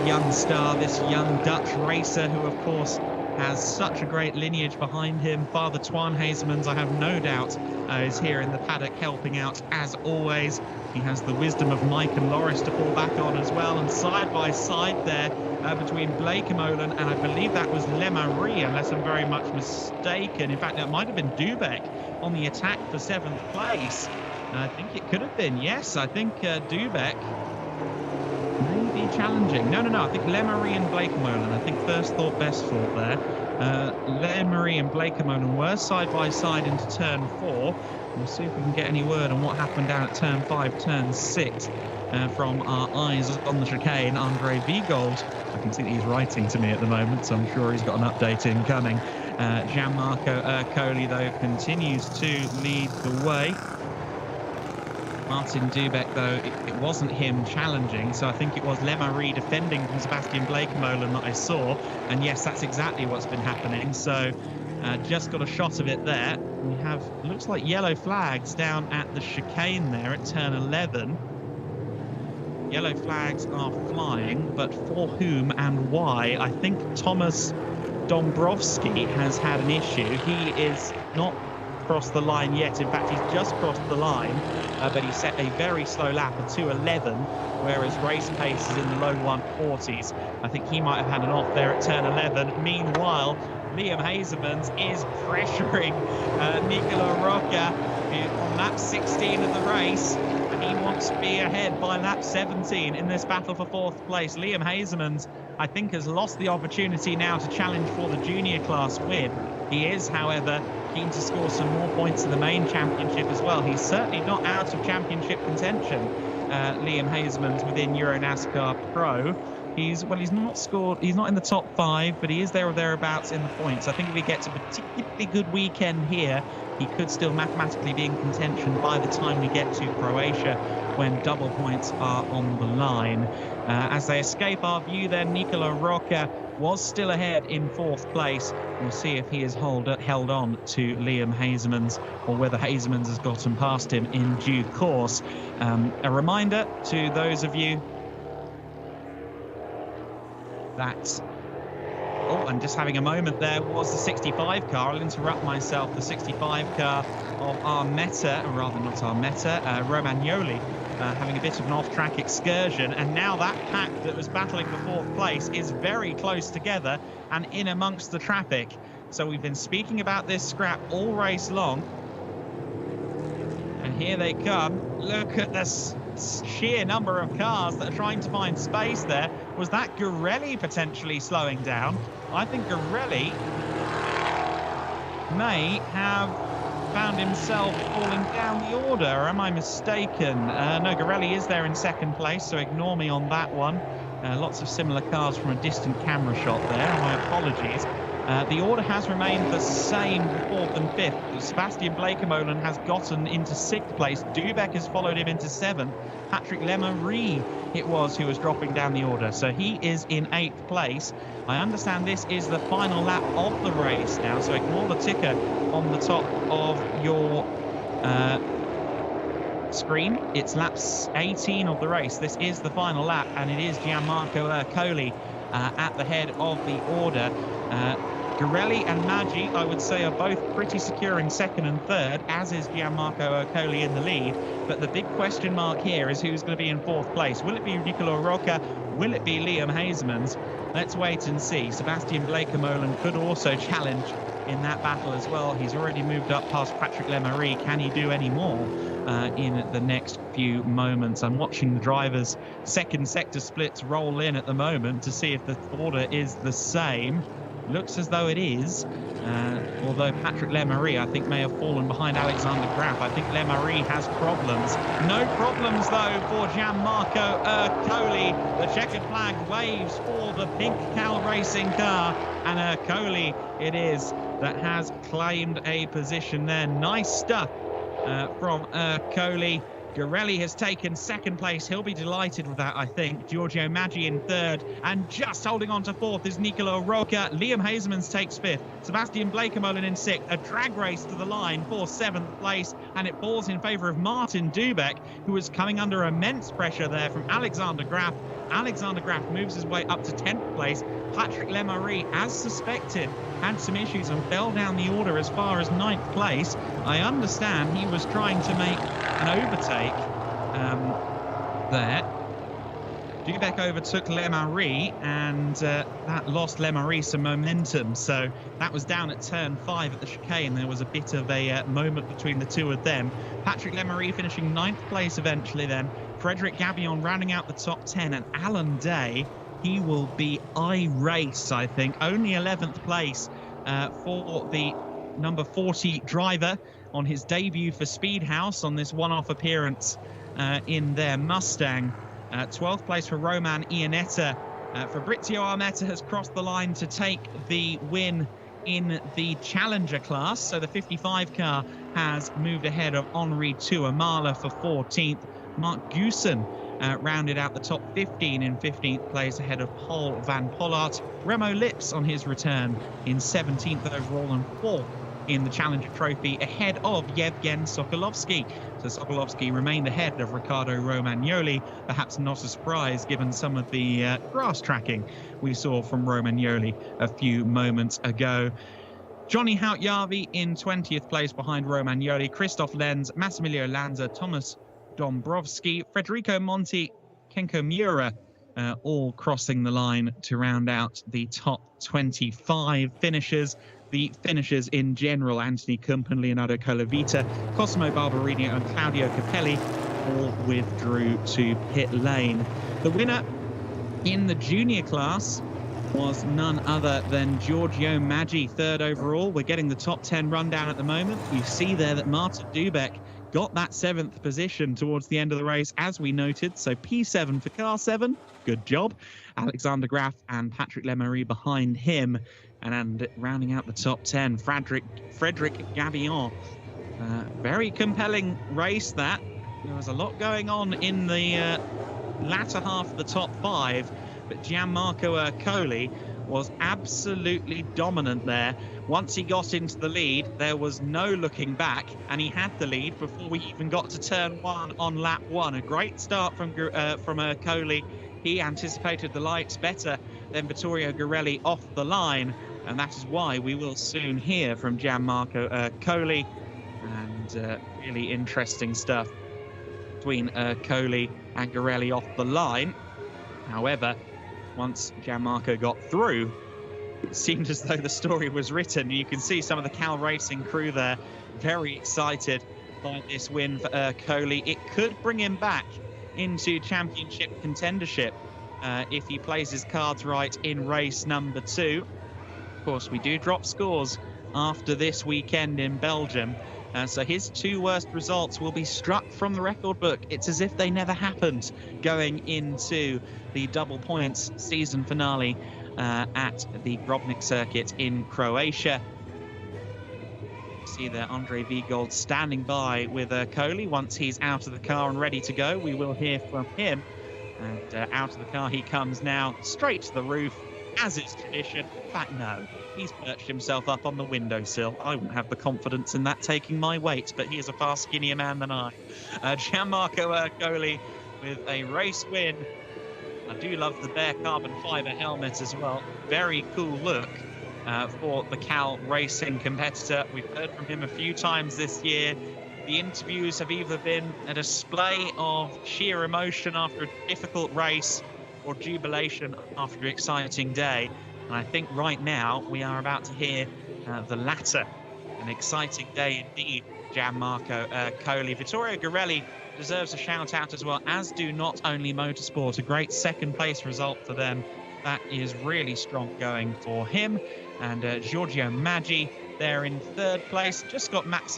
young star, this young Dutch racer, who, of course, has such a great lineage behind him. Father Twan Hazemans, I have no doubt, is here in the paddock helping out as always. He has the wisdom of Mike and Loris to fall back on as well. And side by side there between Blake Molan and I believe that was Lemarie, unless I'm very much mistaken. In fact, that might have been Dubek on the attack for 7th place. I think it could have been. Yes, I think Dubek may be challenging. No, I think Lemarie and Blake Molan. I think first thought, best thought there. Lemery and Beligum were side by side into turn 4. We'll see if we can get any word on what happened down at turn 5, turn 6 from our eyes on the chicane. Andre Vigold, I can see that he's writing to me at the moment, so I'm sure he's got an update incoming. Gianmarco Ercoli, though, continues to lead the way. Martin Dubek, though, it wasn't him challenging, so I think it was Lemery defending from Sebastian Beligum that I saw. And yes, that's exactly what's been happening. So just got a shot of it there. We have, looks like yellow flags down at the chicane there at turn 11. Yellow flags are flying, but for whom and why? I think Thomas Dombrowski has had an issue. He is not crossed the line yet. In fact, he's just crossed the line, but he set a very slow lap of 2:11, whereas race pace is in the low 140s. I think he might have had an off there at turn 11. Meanwhile, Liam Hazemans is pressuring Nicola Rocca on lap 16 of the race, and he wants to be ahead by lap 17 in this battle for 4th place. Liam Hazemans, I think, has lost the opportunity now to challenge for the junior class win. He is, however, keen to score some more points in the main championship as well. He's certainly not out of championship contention, Liam Hazemans, within EuroNASCAR Pro. He's not in the top 5, but he is there or thereabouts in the points. I think if he gets a particularly good weekend here, he could still mathematically be in contention by the time we get to Croatia, when double points are on the line. As they escape our view then, Nicola Rocca was still ahead in 4th place. We'll see if he has held on to Liam Hazemans, or whether Hazemans has gotten past him in due course. A reminder to those of you that, I'm just having a moment there, was the 65 car. I'll interrupt myself. The 65 car of Armetta, or rather not Armetta, Romagnoli, having a bit of an off-track excursion, and now that pack that was battling for 4th place is very close together and in amongst the traffic. So we've been speaking about this scrap all race long, and here they come. Look at this sheer number of cars that are trying to find space there. Was that Garelli potentially slowing down? I think Garelli may have found himself falling down the order. Am I mistaken? No, Garelli is there in 2nd place, so ignore me on that one. Lots of similar cars from a distant camera shot there. My apologies. The order has remained the same for 4th and 5th. Sebastian Beligum has gotten into 6th place. Dubek has followed him into 7th. Patrick Lemery it was who was dropping down the order, so he is in 8th place. I understand this is the final lap of the race now, so ignore the ticker on the top of your screen. It's lap 18 of the race. This is the final lap, and it is Gianmarco Ercoli at the head of the order. Garelli and Maggi, I would say, are both pretty secure in 2nd and 3rd, as is Gianmarco Ercoli in the lead. But the big question mark here is who's going to be in 4th place. Will it be Nicola Rocca? Will it be Liam Hazemans? Let's wait and see. Sebastian Beligum could also challenge in that battle as well. He's already moved up past Patrick Lemery. Can he do any more in the next few moments? I'm watching the drivers' 2nd sector splits roll in at the moment to see if the order is the same. Looks as though it is, although Patrick Lemery, I think, may have fallen behind Alexander Graf. I think Lemery has problems. No problems, though, for Gianmarco Ercoli. The checkered flag waves for the pink Cal Racing car, and Ercoli it is that has claimed a position there. Nice stuff from Ercoli. Garelli has taken 2nd place. He'll be delighted with that, I think. Giorgio Maggi in 3rd, and just holding on to 4th is Nicola Rocca. Liam Hazemans takes 5th. Sebastian Beligum in 6th. A drag race to the line for 7th place, and it falls in favour of Martin Dubek, who was coming under immense pressure there from Alexander Graf. Alexander Graf moves his way up to 10th place. Patrick Lemery, as suspected, had some issues and fell down the order as far as 9th place. I understand he was trying to make an overtake there. Dubek overtook Lemery, and that lost Lemery some momentum. So that was down at turn 5 at the chicane. There was a bit of a moment between the two of them. Patrick Lemery finishing 9th place eventually then. Frederic Gavillon rounding out the top 10, and Alan Day, he will be I-race, I think. Only 11th place for the number 40 driver on his debut for Speedhouse on this one-off appearance in their Mustang. 12th place for Roman Iannetta. Fabrizio Armetta has crossed the line to take the win in the Challenger class. So the 55 car has moved ahead of Henri Tuamala for 14th. Mark Goosen rounded out the top 15 in 15th place ahead of Paul van Pollart. Remo Lips on his return in 17th overall and 4th in the Challenger Trophy ahead of Yevgen Sokolovsky. So Sokolovsky remained ahead of Riccardo Romagnoli, perhaps not a surprise given some of the grass tracking we saw from Romagnoli a few moments ago. Johnny Hout-Jarvi in 20th place behind Romagnoli, Christoph Lenz, Massimilio Lanza, Thomas Dombrovski, Federico Monti, Kenko Miura, all crossing the line to round out the top 25 finishers. The finishers in general, Anthony Kumpen, Leonardo Colavita, Cosimo Barberino and Claudio Capelli, all withdrew to pit lane. The winner in the junior class was none other than Giorgio Maggi, third overall. We're getting the top 10 rundown at the moment. You see there that Martin Dubek got that 7th position towards the end of the race, as we noted. So P7 for car 7, good job. Alexander Graf and Patrick Lemery behind him. And rounding out the top 10, Frederic Gabillon. Very compelling race that. There was a lot going on in the latter half of the top 5, but Gianmarco Ercoli was absolutely dominant there. Once he got into the lead, there was no looking back, and he had the lead before we even got to turn 1 on lap 1. A great start from Ercoli. He anticipated the lights better than Vittorio Garelli off the line, and that is why we will soon hear from Gianmarco Ercoli. And really interesting stuff between Ercoli and Garelli off the line. However, once Gianmarco got through, it seemed as though the story was written. You can see some of the Cal Racing crew there very excited by this win for Ercoli. It could bring him back into championship contendership if he plays his cards right in race number 2. Of course, we do drop scores after this weekend in Belgium, so his 2 worst results will be struck from the record book. It's as if they never happened going into the double points season finale at the Grobnik circuit in Croatia. See there Andre Vigold standing by with Ercoli. Once he's out of the car and ready to go, we will hear from him. And out of the car he comes now, straight to the roof, as is tradition. In fact, no, he's perched himself up on the windowsill. I wouldn't have the confidence in that taking my weight, but he is a far skinnier man than I. Gianmarco Ercoli with a race win. I do love the bare carbon fiber helmet as well. Very cool look for the Cal Racing competitor. We've heard from him a few times this year. The interviews have either been a display of sheer emotion after a difficult race or jubilation after an exciting day. And I think right now we are about to hear the latter. An exciting day indeed, Gianmarco Ercoli. Vittorio Garelli deserves a shout out as well, as do Not Only Motorsport. A great 2nd place result for them. That is really strong going for him. And Giorgio Maggi there in 3rd place. Just got Max,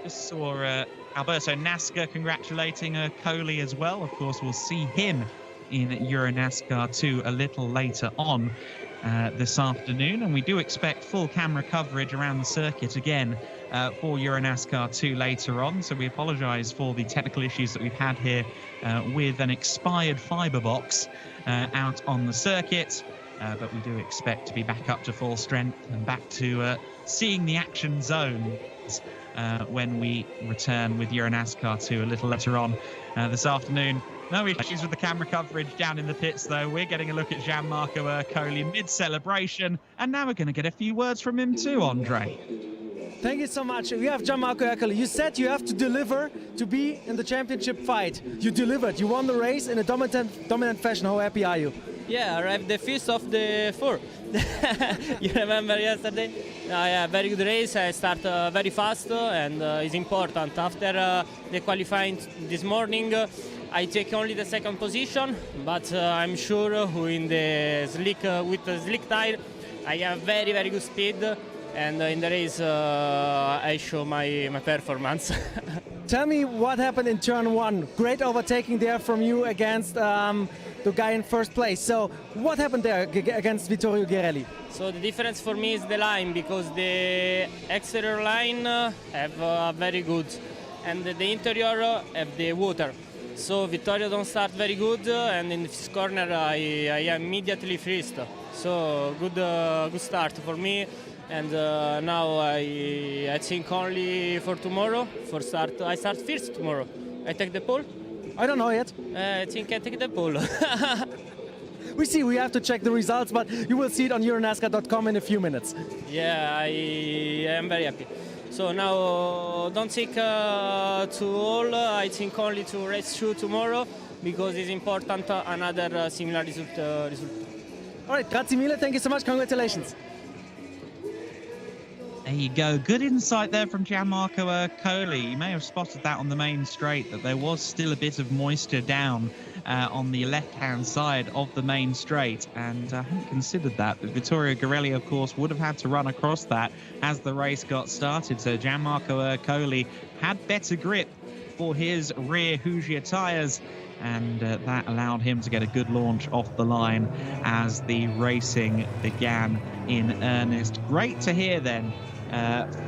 just saw Alberto Nasca congratulating Ercoli as well. Of course, we'll see him in EuroNASCAR 2 a little later on this afternoon. And we do expect full camera coverage around the circuit again for EuroNASCAR 2 later on. So we apologise for the technical issues that we've had here with an expired fibre box out on the circuit. But we do expect to be back up to full strength and back to seeing the action zones when we return with EuroNASCAR 2 a little later on this afternoon. No issues with the camera coverage down in the pits, though. We're getting a look at Gianmarco Ercoli mid-celebration, and now we're going to get a few words from him too, Andre. Thank you so much. We have Gianmarco Ercoli. You said you have to deliver to be in the championship fight. You delivered. You won the race in a dominant fashion. How happy are you? Yeah, arrived the 5th of the 4. You remember yesterday? Yeah, very good race. I start very fast and it's important. After the qualifying this morning, I take only the 2nd position, but I'm sure who in the slick with the slick tire, I have very, very good speed, and in the race I show my performance. Tell me what happened in turn 1. Great overtaking there from you against the guy in first place. So what happened there against Vittorio Ghirelli? So the difference for me is the line, because the exterior line have very good, and the interior have the water. So Vittorio don't start very good, and in this corner I immediately freezed. So good start for me, and now I think only for tomorrow. I start first tomorrow. I take the pole. I don't know yet. I think I take the pole. We see, we have to check the results, but you will see it on EuroNASCAR.com in a few minutes. Yeah, I am very happy. So now don't think to all, I think only to race 2 tomorrow, because it's important another similar result. All right, grazie mille, thank you so much, congratulations. There you go. Good insight there from Gianmarco Ercole. You may have spotted that on the main straight, that there was still a bit of moisture down on the left-hand side of the main straight, and I hadn't considered that. But Vittorio Ghirelli, of course, would have had to run across that as the race got started. So Gianmarco Ercole had better grip for his rear Hoosier tyres, and that allowed him to get a good launch off the line as the racing began in earnest. Great to hear then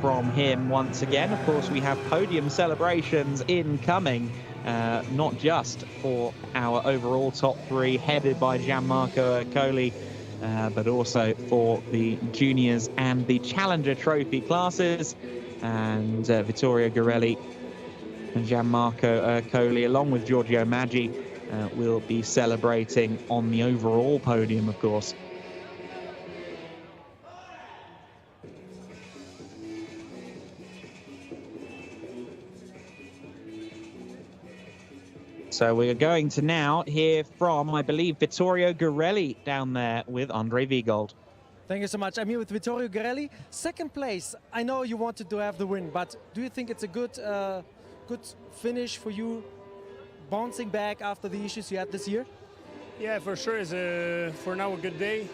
from him once again. Of course, we have podium celebrations incoming, not just for our overall top 3 headed by Gianmarco Ercole, but also for the juniors and the Challenger Trophy classes. And Vittorio Ghirelli and Gianmarco Ercole, along with Giorgio Maggi, will be celebrating on the overall podium, of course. So we are going to now hear from, I believe, Vittorio Ghirelli down there with Andre Viegold. Thank you so much. I'm here with Vittorio Ghirelli. Second place. I know you wanted to have the win, but do you think it's a good finish for you, bouncing back after the issues you had this year? Yeah, for sure. It's for now a good day.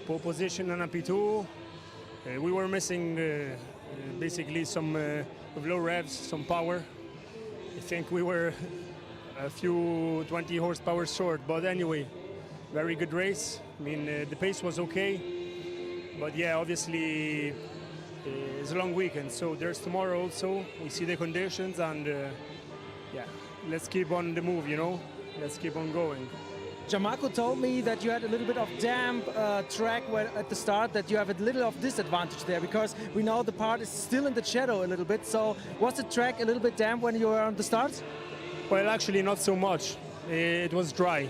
Pole position on P2. We were missing basically some low revs, some power. I think we were a few 20 horsepower short, but anyway, very good race. I mean, the pace was okay, but yeah, obviously it's a long weekend, so there's tomorrow also. We see the conditions, and yeah, let's keep on the move, you know, let's keep on going. Gianmarco told me that you had a little bit of damp track at the start, that you have a little of disadvantage there, because we know the part is still in the shadow a little bit. So was the track a little bit damp when you were on the start? Well, actually not so much. It was dry.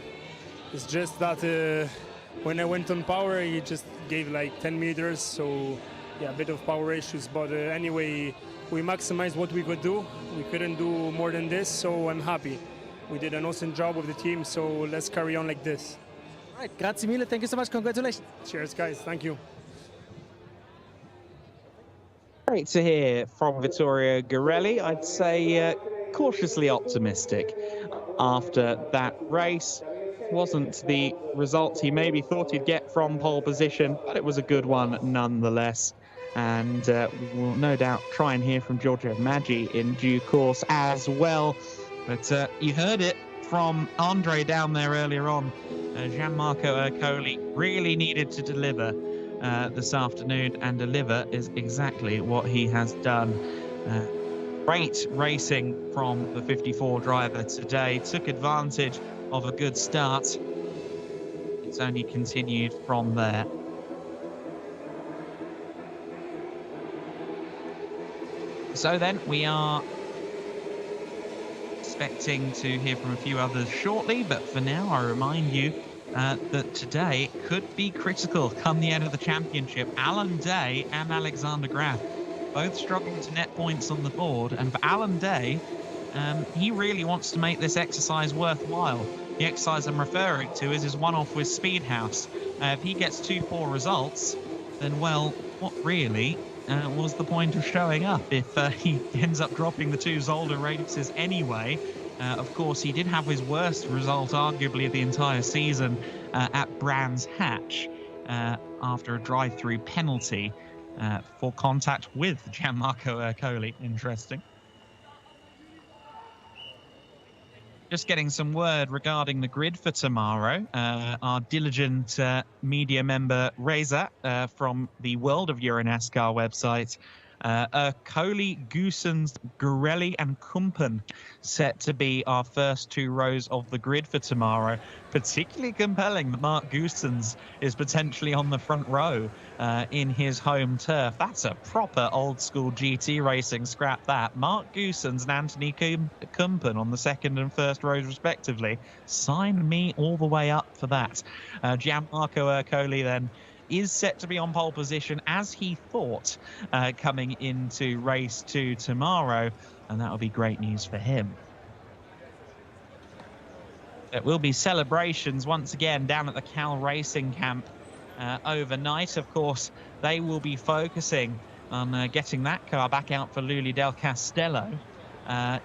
It's just that when I went on power, it just gave like 10 meters, so yeah, a bit of power issues. But anyway, we maximized what we could do. We couldn't do more than this, so I'm happy. We did an awesome job with the team, so let's carry on like this. All right, grazie mille, thank you so much, congratulations. Cheers, guys, thank you. Great to hear from Vittorio Ghirelli. I'd say cautiously optimistic after that race. Wasn't the result he maybe thought he'd get from pole position, but it was a good one nonetheless. And we will no doubt try and hear from Giorgio Maggi in due course as well. But you heard it from Andre down there earlier on. Gianmarco Ercole really needed to deliver this afternoon, and deliver is exactly what he has done. Great racing from the 54 driver today. Took advantage of a good start. It's only continued from there. So then we are expecting to hear from a few others shortly, but for now I remind you that today could be critical come the end of the championship. Alan Day and Alexander Graf both struggling to net points on the board, and for Alan Day, he really wants to make this exercise worthwhile. The exercise I'm referring to is his one-off with Speedhouse. If he gets 2 poor results, then well, what really was the point of showing up if he ends up dropping the 2 Zolder races anyway? Of course, he did have his worst result, arguably, of the entire season at Brands Hatch. after a drive-through penalty for contact with Gianmarco Ercole. Interesting. Just getting some word regarding the grid for tomorrow. Our diligent media member Reza from the World of EuroNASCAR website, Ercole, Goossens, Gurelli and Kumpen set to be our first two rows of the grid for tomorrow. Particularly compelling that Mark Goossens is potentially on the front row in his home turf. That's a proper old school GT racing, scrap that. Mark Goossens and Anthony Kumpen on the second and first rows respectively. Sign me all the way up for that. Gianmarco Ercole then is set to be on pole position as he thought coming into race 2 tomorrow, and that will be great news for him. There will be celebrations once again down at the Cal Racing camp overnight. Of course, they will be focusing on getting that car back out for Luli Del Castello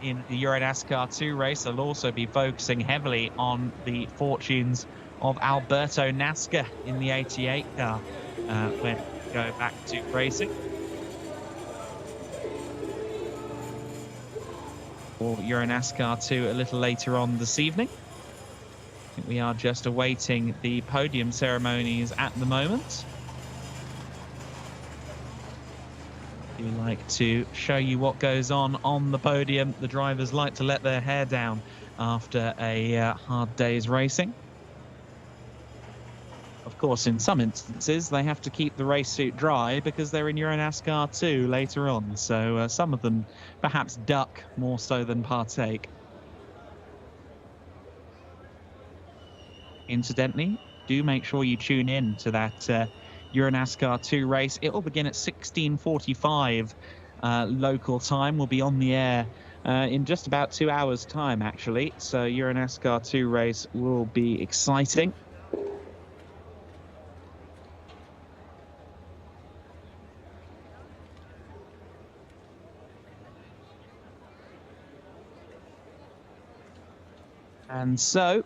in the EuroNASCAR 2 race. They'll also be focusing heavily on the fortunes of Alberto Nasca in the 88 car when we go back to racing. For EuroNASCAR 2 a little later on this evening. I think we are just awaiting the podium ceremonies at the moment. We like to show you what goes on the podium. The drivers like to let their hair down after a hard day's racing. Of course, in some instances, they have to keep the race suit dry because they're in EuroNASCAR 2 later on. So some of them perhaps duck more so than partake. Incidentally, do make sure you tune in to that EuroNASCAR 2 race. It will begin at 16:45 local time. We'll be on the air in just about 2 hours' time, actually. So EuroNASCAR 2 race will be exciting. And so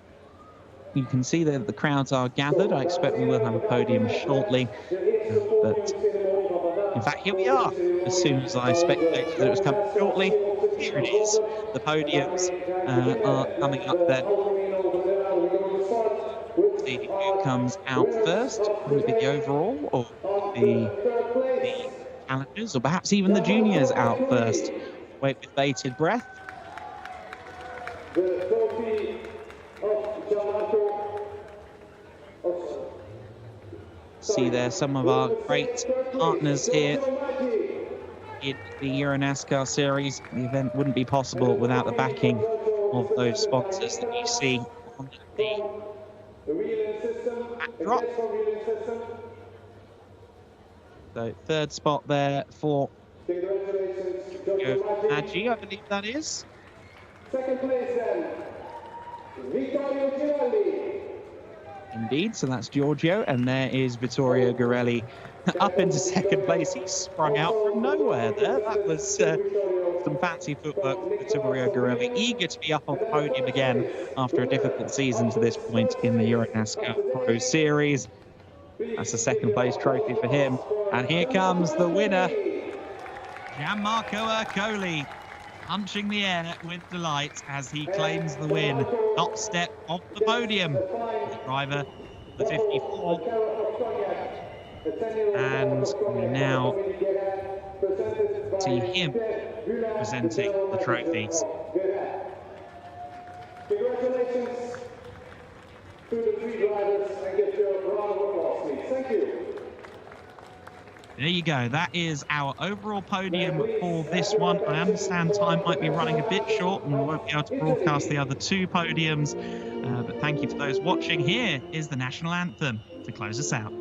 you can see that the crowds are gathered. I expect we will have a podium shortly. But in fact, here we are. As soon as I speculated that it was coming shortly, here it is. The podiums are coming up then. See who comes out first. Will it be the overall or the challengers or perhaps even the juniors out first? Wait with bated breath. See there some of our great partners here in the EuroNASCAR series. The event wouldn't be possible without the backing of those sponsors that you see on the backdrop. So third spot there for Maggi, I believe that is. Second place then, Vittorio Girelli. Indeed, so that's Giorgio, and there is Vittorio Girelli up into second place. He sprung out from nowhere there. That was some fancy footwork for Vittorio Girelli, eager to be up on the podium again after a difficult season to this point in the EuroNASCAR Pro Series. That's a second place trophy for him. And here comes the winner, Gianmarco Ercole, punching the air with delight as he claims the win. Top step off the podium. The driver, the 54. And we now see him presenting the trophies. Congratulations to the three drivers and get your round of applause, please. Thank you. There you go. That is our overall podium for this one. I understand time might be running a bit short and we won't be able to broadcast the other two podiums. But thank you for those watching. Here is the national anthem to close us out.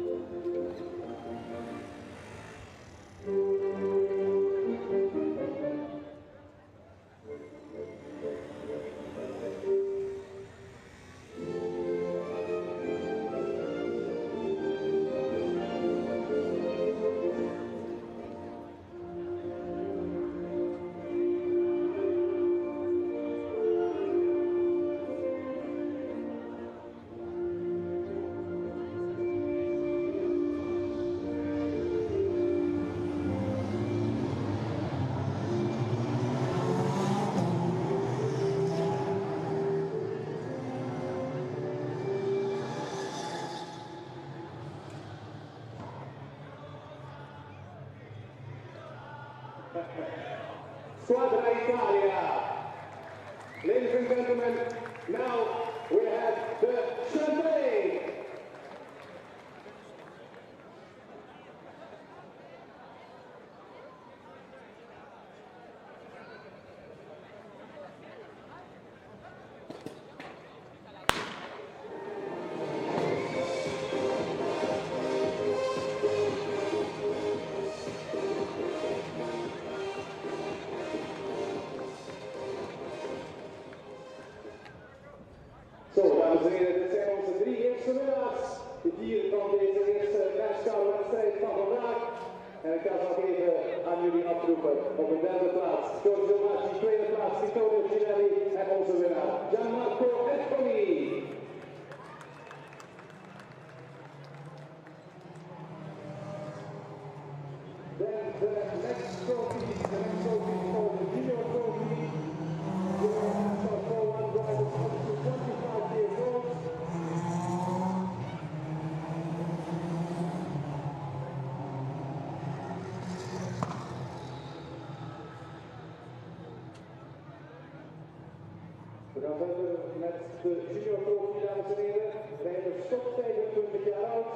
Squadra Italia. Ladies and gentlemen, now we have the champagne. Zo, dames en heren, dit zijn onze 3 eerste winnaars. De 4 van deze eerste NASCAR-wedstrijd van vandaag. En ik ga ze nog even aan jullie afroepen. Op de derde plaats, Giorgio Maggi, tweede plaats, Vittorio Cinelli en onze winnaar, Gianmarco Ercoli. Then the next trophy for the junior trophy. EuroNASCAR 4-1 drivers up to 25 years old. We gaan verder met de junior trophy, dames en heren. Rijders tot 25 jaar oud.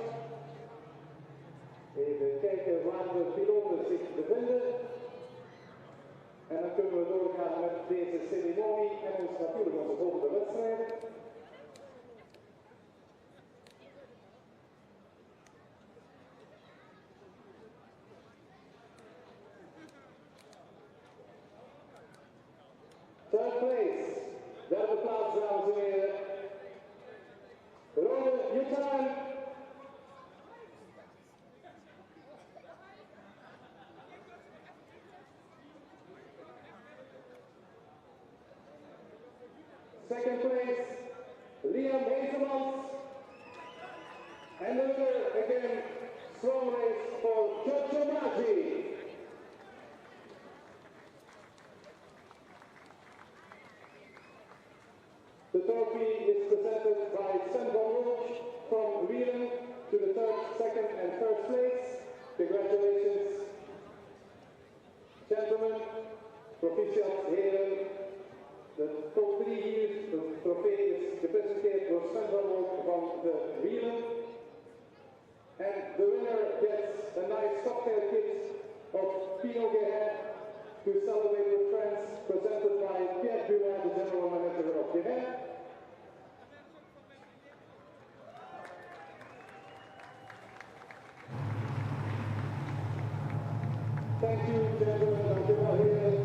Even kijken waar de piloten zich bevinden. En dan kunnen we doorgaan met deze ceremonie en ons natuurlijk onze volgende wedstrijden. Third place, derde plaats, dames en heren. Ronde, your time. Second place, Liam Hazelmans. And the winner again, strong race for Giorgio Maggi. The trophy is presented by Sandra Roach from Whelen to the third, second and third place. Congratulations, gentlemen, proficiat heren. De top 3 hier, de trofee is gepresenteerd door Sandra Roach van de Whelen. And the winner gets a nice cocktail kit of Pinot Guérin to celebrate with friends, presented by Pierre Burin, the general manager of Guérin. Thank you, gentlemen, dankjewel heren,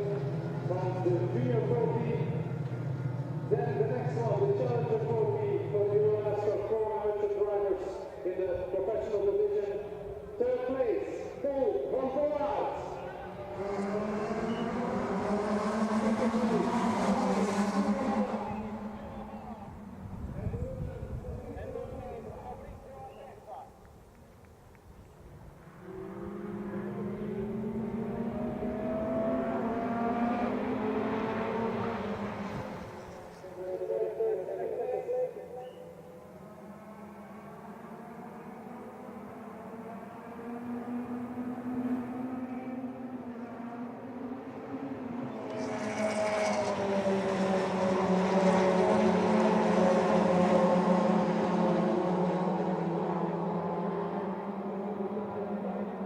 van de junior trophy. Then the next one, the challenger trophy for the EuroNASCAR Pro Amateur drivers in the professional division. Third place, Paul van Pollard.